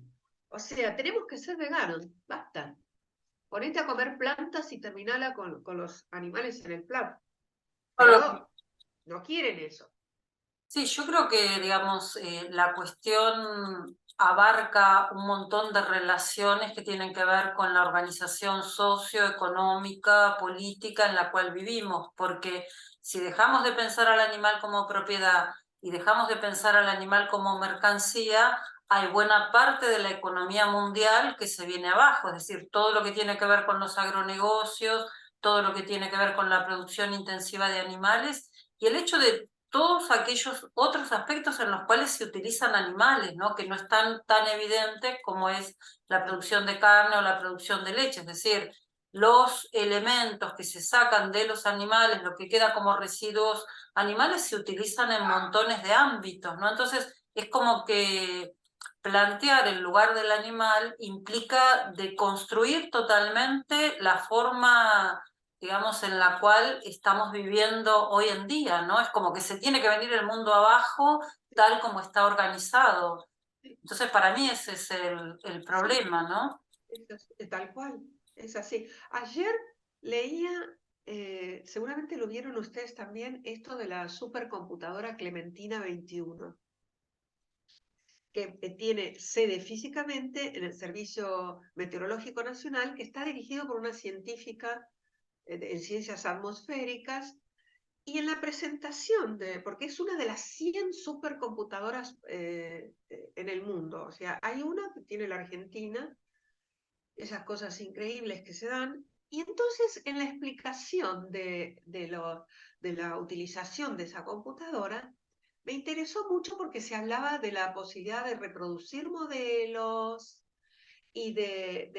O sea, tenemos que ser veganos, basta. Ponete a comer plantas y terminala con los animales en el plato. Pero no quieren eso. Sí, yo creo que, digamos, la cuestión abarca un montón de relaciones que tienen que ver con la organización socioeconómica, política en la cual vivimos, porque si dejamos de pensar al animal como propiedad y dejamos de pensar al animal como mercancía, hay buena parte de la economía mundial que se viene abajo, es decir, todo lo que tiene que ver con los agronegocios, todo lo que tiene que ver con la producción intensiva de animales, y el hecho de todos aquellos otros aspectos en los cuales se utilizan animales, ¿no? Que no están tan evidentes como es la producción de carne o la producción de leche, es decir, los elementos que se sacan de los animales, lo que queda como residuos animales, se utilizan en montones de ámbitos, ¿no? Entonces, es como que plantear el lugar del animal implica deconstruir totalmente la forma, digamos, en la cual estamos viviendo hoy en día, ¿no? Es como que se tiene que venir el mundo abajo tal como está organizado. Entonces, para mí ese es el Sí, problema, ¿no? tal cual, es así. Ayer leía, seguramente lo vieron ustedes también, esto de la supercomputadora Clementina 21, que tiene sede físicamente en el Servicio Meteorológico Nacional, que está dirigido por una científica en ciencias atmosféricas. Y en la presentación porque es una de las 100 supercomputadoras en el mundo, o sea, hay una que tiene la Argentina, esas cosas increíbles que se dan, y entonces en la explicación de la utilización de esa computadora, me interesó mucho porque se hablaba de la posibilidad de reproducir modelos y de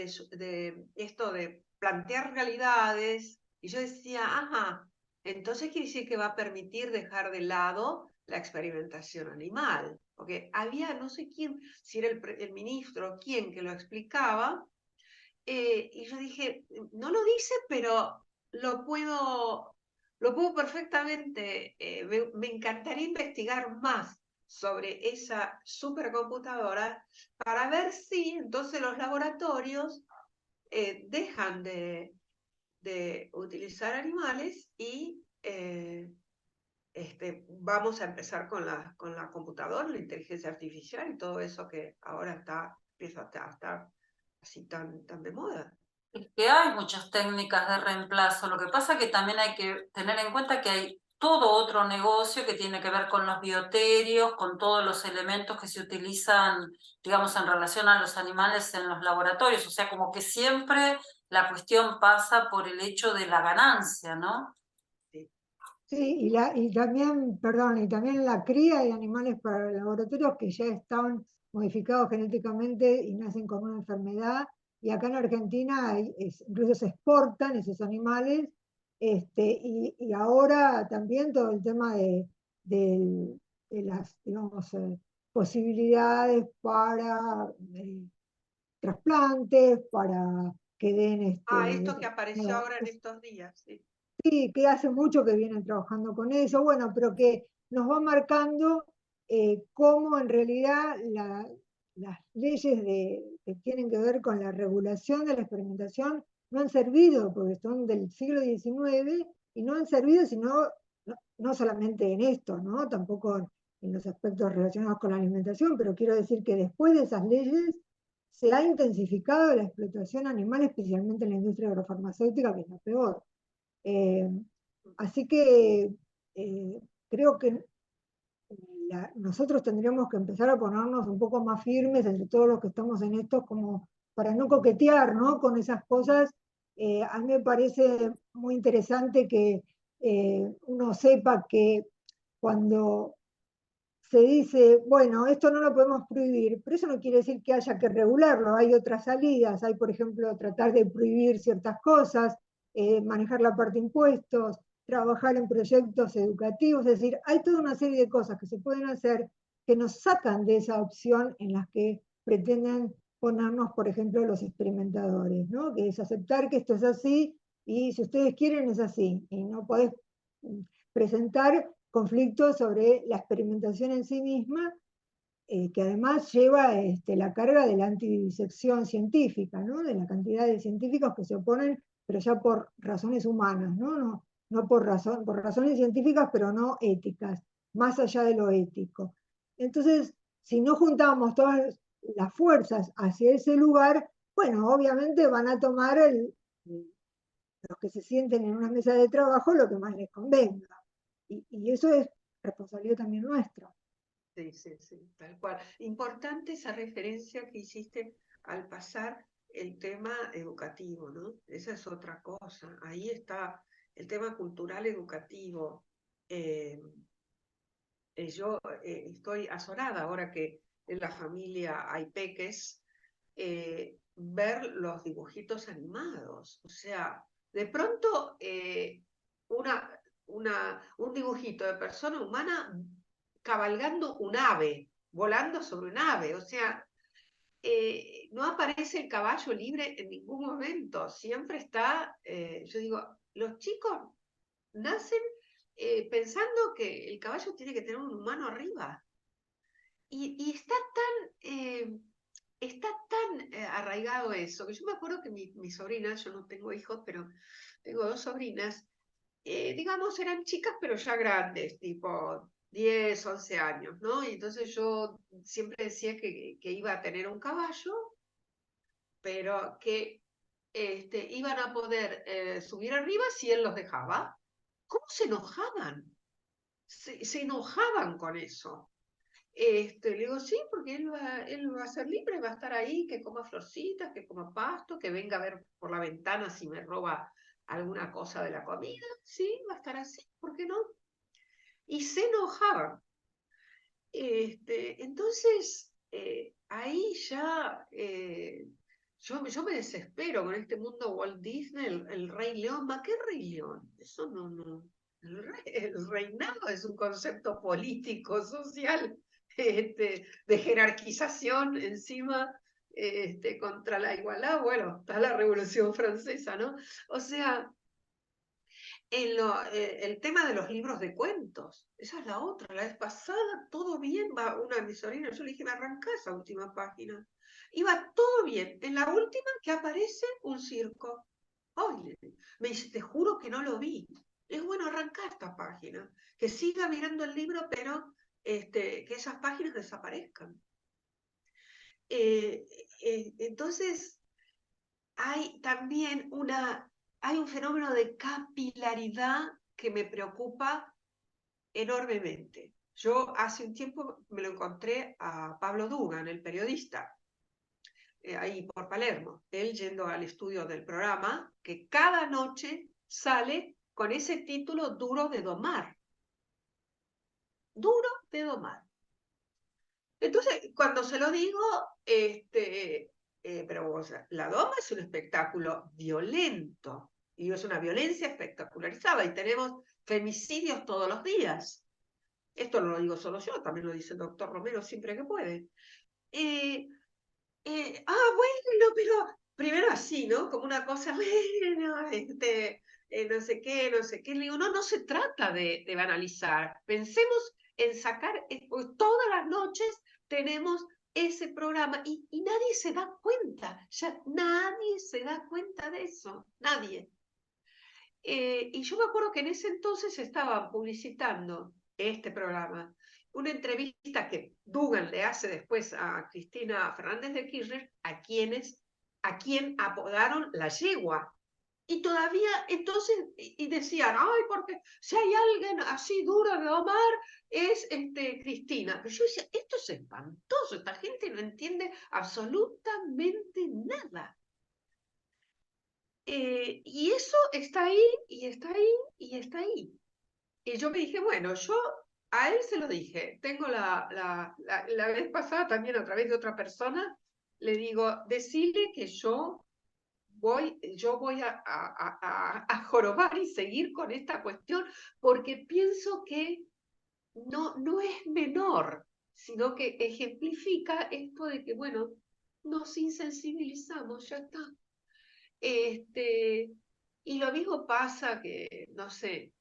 esto de plantear realidades, y yo decía, ajá, entonces quiere decir que va a permitir dejar de lado la experimentación animal, porque había no sé quién, si era el ministro o quién que lo explicaba, y yo dije, no lo dice, pero lo puedo, lo puedo perfectamente, me encantaría investigar más sobre esa supercomputadora para ver si entonces los laboratorios dejan de utilizar animales y vamos a empezar con la computadora, la inteligencia artificial y todo eso que ahora empieza a estar así tan de moda. Es que hay muchas técnicas de reemplazo. Lo que pasa es que también hay que tener en cuenta que hay todo otro negocio que tiene que ver con los bioterios, con todos los elementos que se utilizan, digamos, en relación a los animales en los laboratorios. O sea, como que siempre la cuestión pasa por el hecho de la ganancia, ¿no? Sí. Sí, y también, perdón, y también la cría de animales para laboratorios que ya están modificados genéticamente y nacen con una enfermedad. Y acá en Argentina incluso se exportan esos animales. Y ahora también todo el tema de las, digamos, posibilidades para trasplantes, para que den Esto que apareció no, ahora en estos días, sí. sí, que hace mucho que vienen trabajando con eso, bueno, pero que nos va marcando cómo en realidad las leyes que tienen que ver con la regulación de la experimentación no han servido, porque son del siglo XIX y no han servido sino no solamente en esto, ¿no? Tampoco en los aspectos relacionados con la alimentación, pero quiero decir que después de esas leyes se ha intensificado la explotación animal, especialmente en la industria agrofarmacéutica, que es la peor. Eh, Así que creo que nosotros tendríamos que empezar a ponernos un poco más firmes entre todos los que estamos en esto, como para no coquetear, ¿no? Con esas cosas. A mí me parece muy interesante que uno sepa que cuando se dice, bueno, esto no lo podemos prohibir, pero eso no quiere decir que haya que regularlo. Hay otras salidas, hay, por ejemplo, tratar de prohibir ciertas cosas, manejar la parte de impuestos, trabajar en proyectos educativos, es decir, hay toda una serie de cosas que se pueden hacer que nos sacan de esa opción en las que pretenden ponernos, por ejemplo, los experimentadores, ¿no? Que es aceptar que esto es así y si ustedes quieren es así, y no podés presentar conflictos sobre la experimentación en sí misma, que además lleva la carga de la antivivisección científica, ¿no? De la cantidad de científicos que se oponen, pero ya por razones humanas, ¿no? no por razones científicas, pero no éticas, más allá de lo ético. Entonces, si no juntamos todas las fuerzas hacia ese lugar, bueno, obviamente van a tomar los que se sienten en una mesa de trabajo lo que más les convenga. Y eso es responsabilidad también nuestra. Sí, sí, sí, tal cual. Importante esa referencia que hiciste al pasar el tema educativo, ¿no? Esa es otra cosa. Ahí está el tema cultural educativo. Eh, yo estoy azorada ahora que en la familia hay peques, ver los dibujitos animados. O sea, de pronto una, un dibujito de persona humana cabalgando un ave, volando sobre un ave. O sea, no aparece el caballo libre en ningún momento. Siempre está, yo digo, los chicos nacen pensando que el caballo tiene que tener un humano arriba. Y está tan arraigado eso, que yo me acuerdo que mi sobrina, yo no tengo hijos, pero tengo dos sobrinas, digamos, eran chicas, pero ya grandes, tipo 10 11 años, ¿no? Y entonces yo siempre decía que iba a tener un caballo, pero que iban a poder subir arriba si él los dejaba. ¿Cómo se enojaban? Se enojaban con eso. Le digo, sí, porque él va a ser libre, va a estar ahí, que coma florcitas, que coma pasto, que venga a ver por la ventana si me roba alguna cosa de la comida. Sí, va a estar así, ¿por qué no? Y se enojaban. Entonces, ahí ya yo me desespero con este mundo Walt Disney, el Rey León. ¿Ma qué Rey León? Eso no. El reinado es un concepto político, social, de jerarquización encima contra la igualdad. Bueno, está la Revolución Francesa, ¿no? O sea, el tema de los libros de cuentos, esa es la otra. La vez pasada, todo bien, va una de mis sobrinas, yo le dije, me arrancá esa última página. Iba todo bien. En la última que aparece un circo. Ay, me dice, te juro que no lo vi. Es bueno, arrancar esta página, que siga mirando el libro, pero que esas páginas desaparezcan. Entonces, hay también hay un fenómeno de capilaridad que me preocupa enormemente. Yo hace un tiempo me lo encontré a Pablo Dugan, el periodista, ahí por Palermo, él yendo al estudio del programa, que cada noche sale con ese título Duro de domar. Duro de domar. Entonces, cuando se lo digo, pero o sea, la doma es un espectáculo violento, y es una violencia espectacularizada, y tenemos femicidios todos los días. Esto no lo digo solo yo, también lo dice el doctor Romero siempre que puede. Bueno, pero primero así, ¿no? Como una cosa, bueno, no sé qué, no sé qué. Le digo, no se trata de banalizar. Pensemos en sacar, pues, todas las noches tenemos ese programa y nadie se da cuenta, ya nadie se da cuenta de eso, nadie. Y yo me acuerdo que en ese entonces estaban publicitando este programa, una entrevista que Dugan le hace después a Cristina Fernández de Kirchner, a quien apodaron la yegua. Y todavía entonces, y decían, ay, porque si hay alguien así duro de domar, es Cristina. Pero yo decía, esto es espantoso, esta gente no entiende absolutamente nada. Y eso está ahí, y está ahí, y está ahí. Y yo me dije, bueno, yo a él se lo dije. Tengo la vez pasada también a través de otra persona, le digo, decirle que yo voy a jorobar y seguir con esta cuestión, porque pienso que no es menor, sino que ejemplifica esto de que, bueno, nos insensibilizamos, ya está. Y lo mismo pasa que, no sé,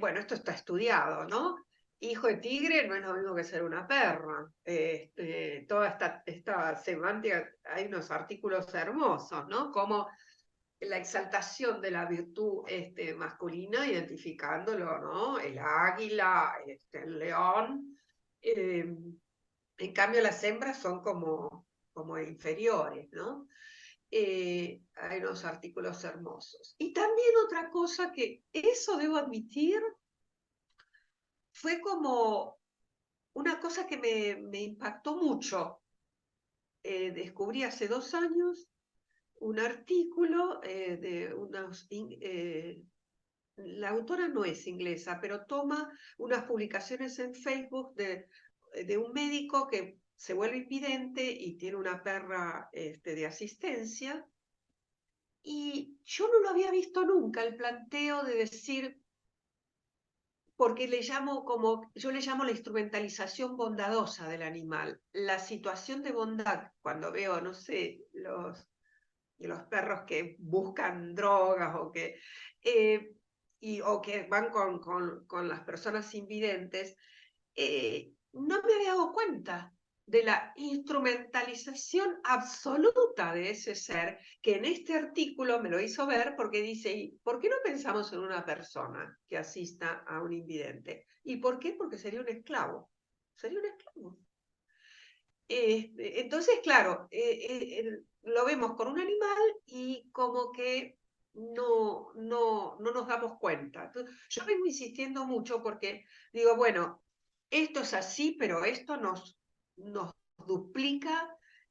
bueno, esto está estudiado, ¿no? Hijo de tigre no es lo mismo que ser una perra. Toda esta semántica, hay unos artículos hermosos, ¿no? Como la exaltación de la virtud masculina, identificándolo, ¿no? El águila, el león. En cambio, las hembras son como inferiores, ¿no? Hay unos artículos hermosos. Y también otra cosa que, eso debo admitir, fue como una cosa que me impactó mucho. Descubrí hace 2 años un artículo de unos... la autora no es inglesa, pero toma unas publicaciones en Facebook de un médico que se vuelve invidente y tiene una perra de asistencia. Y yo no lo había visto nunca, el planteo de decir, porque yo le llamo la instrumentalización bondadosa del animal. La situación de bondad, cuando veo, no sé, los perros que buscan drogas o que van con las personas invidentes, no me había dado cuenta de la instrumentalización absoluta de ese ser, que en este artículo me lo hizo ver porque dice, ¿y por qué no pensamos en una persona que asista a un invidente? ¿Y por qué? Porque sería un esclavo. Sería un esclavo. Entonces, claro, lo vemos con un animal y como que no nos damos cuenta. Entonces, yo vengo insistiendo mucho porque digo, bueno, esto es así, pero esto nos duplica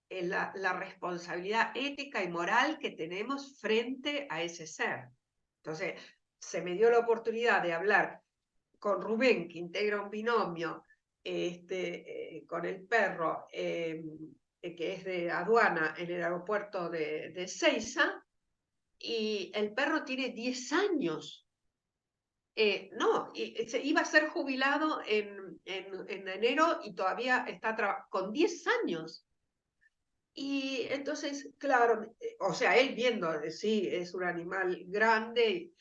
la responsabilidad ética y moral que tenemos frente a ese ser. Entonces, se me dio la oportunidad de hablar con Rubén, que integra un binomio, con el perro, que es de aduana en el aeropuerto de Ezeiza, y el perro tiene 10 años. No, se iba a ser jubilado en enero y todavía está con 10 años. Y entonces, claro, o sea, él viendo, sí, es un animal grande,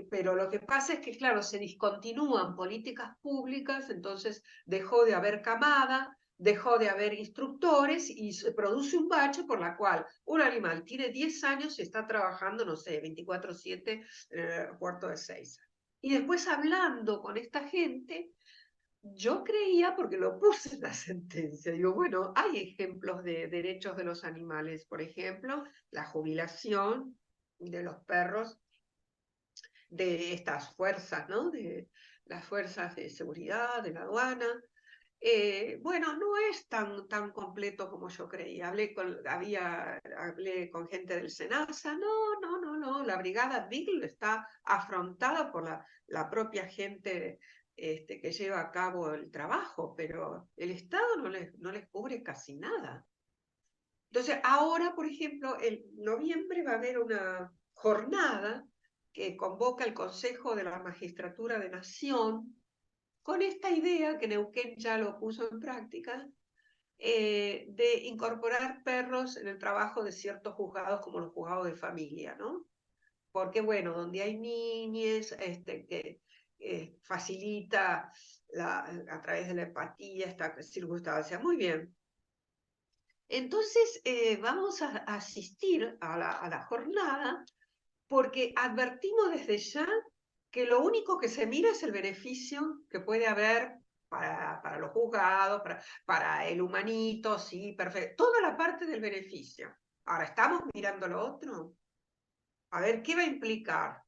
pero lo que pasa es que, claro, se discontinúan políticas públicas, entonces dejó de haber camada, dejó de haber instructores y se produce un bache por la cual un animal tiene 10 años y está trabajando, no sé, 24/7 en el aeropuerto de Ezeiza. Y después hablando con esta gente, yo creía, porque lo puse en la sentencia, digo, bueno, hay ejemplos de derechos de los animales, por ejemplo, la jubilación de los perros de estas fuerzas, ¿no? De las fuerzas de seguridad, de la aduana. Bueno, no es tan completo como yo creía. Hablé con gente del SENASA, no, la brigada Beagle está afrontada por la propia gente que lleva a cabo el trabajo, pero el Estado no les cubre casi nada. Entonces, ahora, por ejemplo, en noviembre va a haber una jornada que convoca el Consejo de la Magistratura de Nación, con esta idea, que Neuquén ya lo puso en práctica, de incorporar perros en el trabajo de ciertos juzgados, como los juzgados de familia, ¿no? Porque, bueno, donde hay niñes, que facilita a través de la empatía esta circunstancia. Muy bien. Entonces, vamos a asistir a la jornada porque advertimos desde ya que lo único que se mira es el beneficio que puede haber para los juzgados, para el humanito, sí, perfecto, toda la parte del beneficio. Ahora, ¿estamos mirando lo otro? A ver, ¿qué va a implicar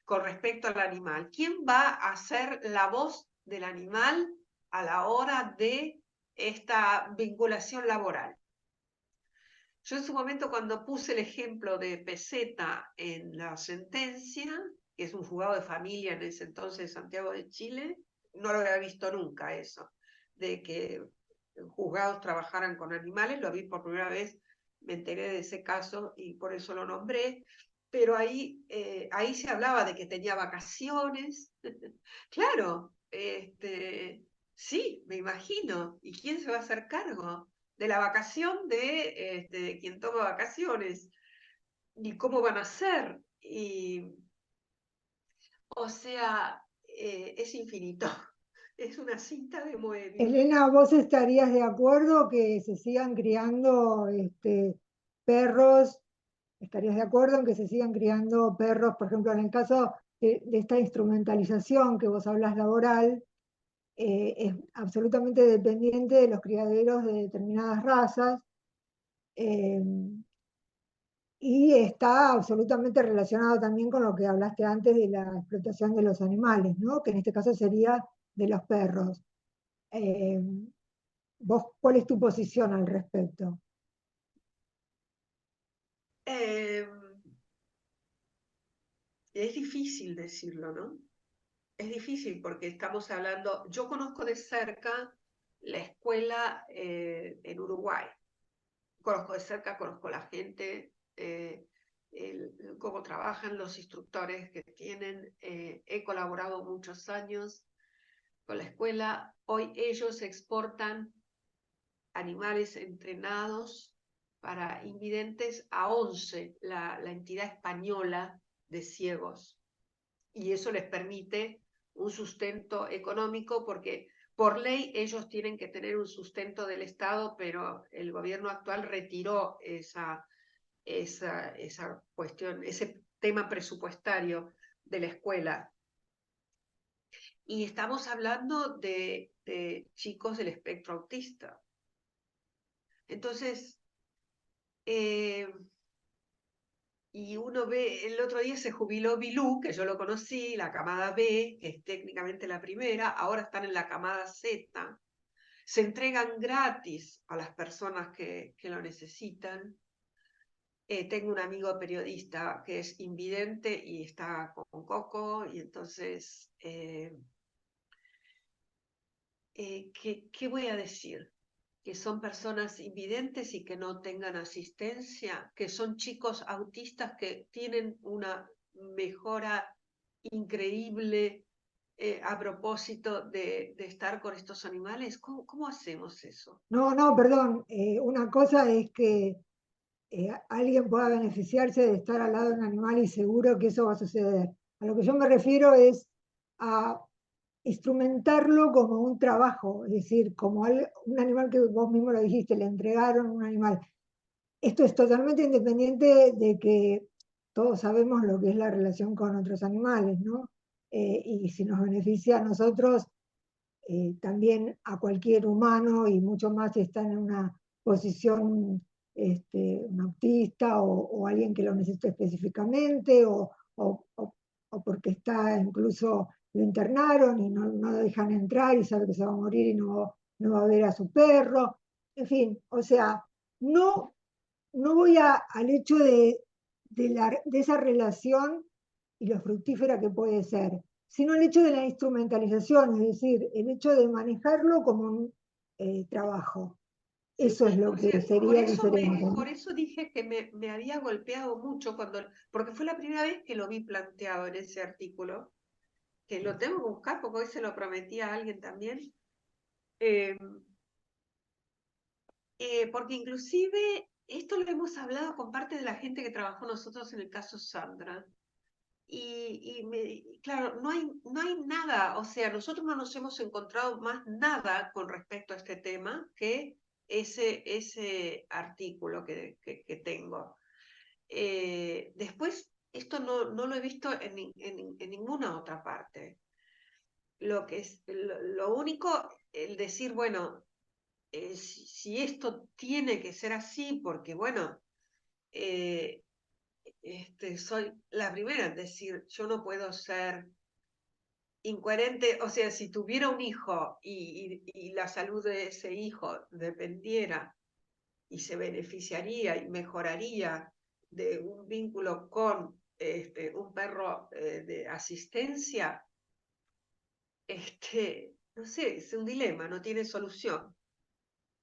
con respecto al animal? ¿Quién va a ser la voz del animal a la hora de esta vinculación laboral? Yo en su momento, cuando puse el ejemplo de Peseta en la sentencia, que es un juzgado de familia en ese entonces Santiago de Chile, no lo había visto nunca eso, de que juzgados trabajaran con animales, lo vi por primera vez, me enteré de ese caso y por eso lo nombré, pero ahí se hablaba de que tenía vacaciones. Claro, sí, me imagino. ¿Y quién se va a hacer cargo de la vacación de quien toma vacaciones? ¿Y cómo van a ser? O sea, es infinito. Es una cinta de Moebius. Elena, ¿vos estarías de acuerdo que se sigan criando perros ¿Estarías de acuerdo en que se sigan criando perros, por ejemplo, en el caso de esta instrumentalización que vos hablas laboral, es absolutamente dependiente de los criaderos de determinadas razas, eh, y está absolutamente relacionado también con lo que hablaste antes de la explotación de los animales, ¿no? Que en este caso sería de los perros. Eh, ¿Vos cuál es tu posición al respecto? Eh, es difícil decirlo, ¿no? Es difícil porque estamos hablando, yo conozco de cerca la escuela en Uruguay, conozco de cerca, conozco la gente, cómo trabajan los instructores que tienen, he colaborado muchos años con la escuela, hoy ellos exportan animales entrenados para invidentes a ONCE, la entidad española de ciegos, y eso les permite un sustento económico porque por ley ellos tienen que tener un sustento del Estado, pero el gobierno actual retiró esa cuestión, ese tema presupuestario de la escuela. Y estamos hablando de chicos del espectro autista. Entonces, y uno ve, el otro día se jubiló Bilú, que yo lo conocí, la camada B, que es técnicamente la primera, ahora están en la camada Z, se entregan gratis a las personas que lo necesitan. Tengo un amigo periodista que es invidente y está con Coco, y entonces, ¿qué voy a decir? Que son personas invidentes y que no tengan asistencia, que son chicos autistas que tienen una mejora increíble a propósito de estar con estos animales. ¿Cómo hacemos eso? No, no, perdón. Una cosa es que alguien pueda beneficiarse de estar al lado de un animal y seguro que eso va a suceder. A lo que yo me refiero es a instrumentarlo como un trabajo, es decir, como un animal que vos mismo lo dijiste, le entregaron un animal. Esto es totalmente independiente de que todos sabemos lo que es la relación con otros animales, ¿no? Y si nos beneficia a nosotros, también a cualquier humano, y mucho más si está en una posición, un autista o alguien que lo necesita específicamente, o porque está incluso lo internaron y no lo dejan entrar y sabe que se va a morir y no va a ver a su perro. En fin, o sea, no, no voy al hecho de esa relación y lo fructífera que puede ser, sino el hecho de la instrumentalización, es decir, el hecho de manejarlo como un trabajo. Eso es lo que sería diferente, Por ¿no? eso dije que me había golpeado mucho porque fue la primera vez que lo vi planteado en ese artículo, que lo tengo que buscar porque hoy se lo prometí a alguien también. Eh, Porque inclusive esto lo hemos hablado con parte de la gente que trabajó nosotros en el caso Sandra. Claro, no hay nada, o sea, nosotros no nos hemos encontrado más nada con respecto a este tema que ese artículo que tengo. Después, esto no lo he visto en ninguna otra parte. Lo único, el decir, bueno, si esto tiene que ser así, porque bueno, eh, soy la primera en decir, yo no puedo ser incoherente, o sea, si tuviera un hijo y la salud de ese hijo dependiera y se beneficiaría y mejoraría de un vínculo con un perro de asistencia, no sé, es un dilema, no tiene solución.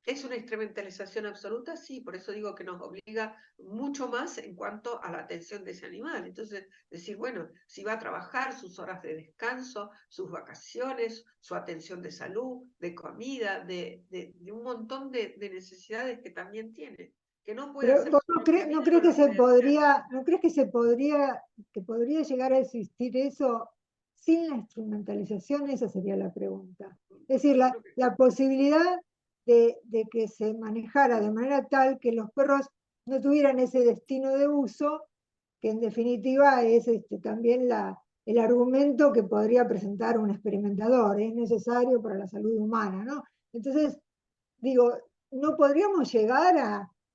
¿Es una instrumentalización absoluta? Sí, por eso digo que nos obliga mucho más en cuanto a la atención de ese animal. Entonces, decir, bueno, si va a trabajar, sus horas de descanso, sus vacaciones, su atención de salud, de comida, de un montón de necesidades que también tiene, que no puede Pero hacer vos su propia no vida, crees no que lo puede hacer. no crees que podría llegar a existir eso sin la instrumentalización? Esa sería la pregunta. Es decir, Yo creo que la posibilidad de que se manejara de manera tal que los perros no tuvieran ese destino de uso, que en definitiva es también el argumento que podría presentar un experimentador, es necesario para la salud humana, ¿no? Entonces, digo, no podríamos llegar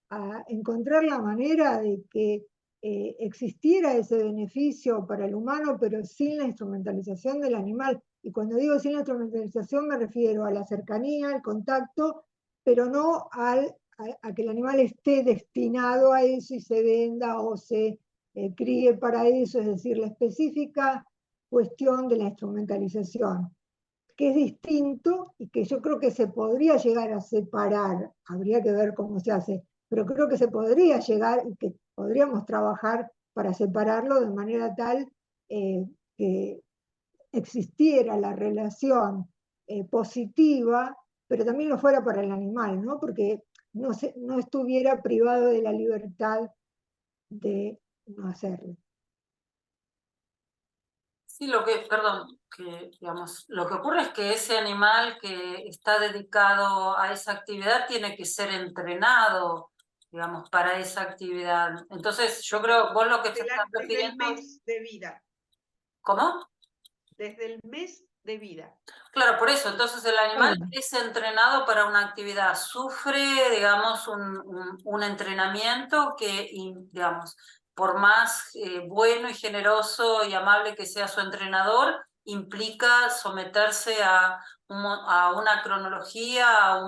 a encontrar la manera de que existiera ese beneficio para el humano, pero sin la instrumentalización del animal. Y cuando digo sin la instrumentalización me refiero a la cercanía, al contacto, pero no a que el animal esté destinado a eso y se venda o se críe para eso, es decir, la específica cuestión de la instrumentalización, que es distinto y que yo creo que se podría llegar a separar, habría que ver cómo se hace, pero creo que se podría llegar y que podríamos trabajar para separarlo de manera tal que existiera la relación positiva, pero también lo fuera para el animal, ¿no? Porque no estuviera privado de la libertad de no hacerlo. Sí, perdón, digamos, lo que ocurre es que ese animal que está dedicado a esa actividad tiene que ser entrenado, digamos, para esa actividad. Entonces, yo creo, vos lo que te estás Desde el refiriendo... mes de vida. ¿Cómo? Desde el mes de vida. Claro, por eso, entonces el animal Claro. es entrenado para una actividad, sufre, digamos, un entrenamiento que, digamos, por más bueno y generoso y amable que sea su entrenador, implica someterse a una cronología,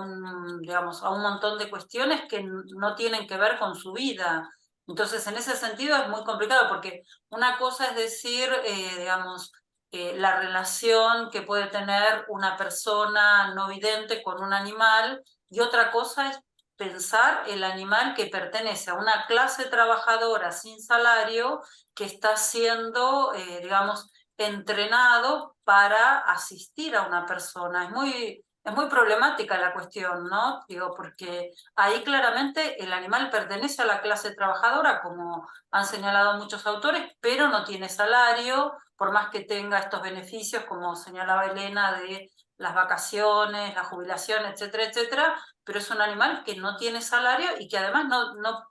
digamos, a un montón de cuestiones que no tienen que ver con su vida. Entonces, en ese sentido es muy complicado, porque una cosa es decir, digamos, la relación que puede tener una persona no vidente con un animal, y otra cosa es pensar el animal que pertenece a una clase trabajadora sin salario que está siendo, digamos, entrenado para asistir a una persona. Es muy problemática la cuestión, ¿no? Digo, porque ahí claramente el animal pertenece a la clase trabajadora, como han señalado muchos autores, pero no tiene salario, por más que tenga estos beneficios, como señalaba Elena, de las vacaciones, la jubilación, etcétera, etcétera, pero es un animal que no tiene salario y que además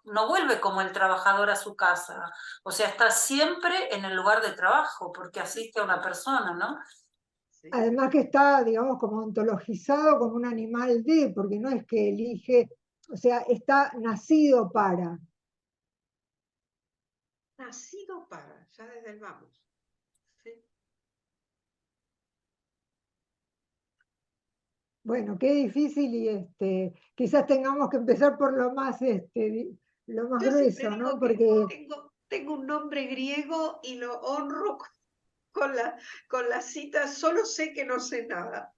no vuelve como el trabajador a su casa. O sea, está siempre en el lugar de trabajo porque asiste a una persona, ¿no? Sí. Además que está, digamos, como ontologizado como un animal porque no es que elige, o sea, está nacido para. Nacido para, ya desde el vamos. Sí. Bueno, qué difícil y quizás tengamos que empezar por lo más Yo siempre grueso, ¿no? digo que Porque tengo un nombre griego y lo honro con la cita, solo sé que no sé nada.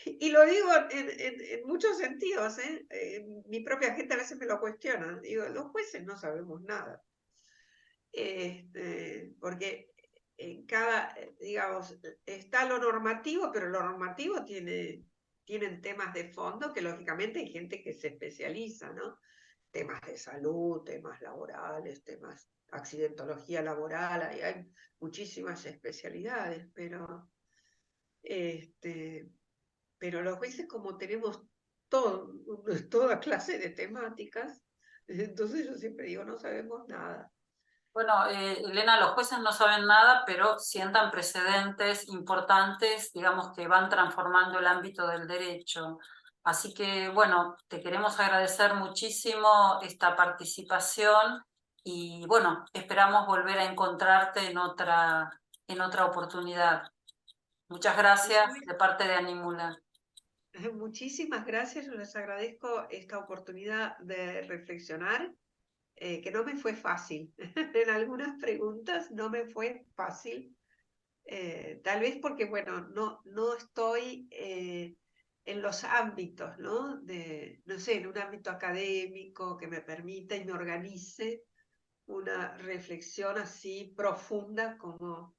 Y lo digo en muchos sentidos, ¿eh? Mi propia gente a veces me lo cuestiona. Digo, los jueces no sabemos nada. Porque en cada, digamos, está lo normativo, pero lo normativo tienen temas de fondo que lógicamente hay gente que se especializa, ¿no? Temas de salud, temas laborales, temas accidentología laboral, hay muchísimas especialidades, pero los jueces como tenemos toda clase de temáticas, entonces yo siempre digo, no sabemos nada. Bueno, Elena, los jueces no saben nada, pero sientan precedentes importantes, digamos, que van transformando el ámbito del derecho. Así que, bueno, te queremos agradecer muchísimo esta participación y, bueno, esperamos volver a encontrarte en otra oportunidad. Muchas gracias de parte de Animula. Muchísimas gracias, yo les agradezco esta oportunidad de reflexionar, que no me fue fácil. En algunas preguntas no me fue fácil, tal vez porque, bueno, no estoy en los ámbitos, ¿no? No sé, en un ámbito académico que me permita y me organice una reflexión así profunda como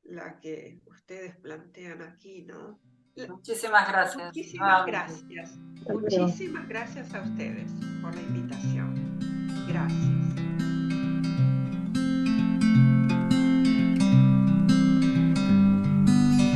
la que ustedes plantean aquí, ¿no? Muchísimas gracias. Muchísimas Nuevamente. gracias. pero Muchísimas gracias a ustedes por la invitación. Gracias.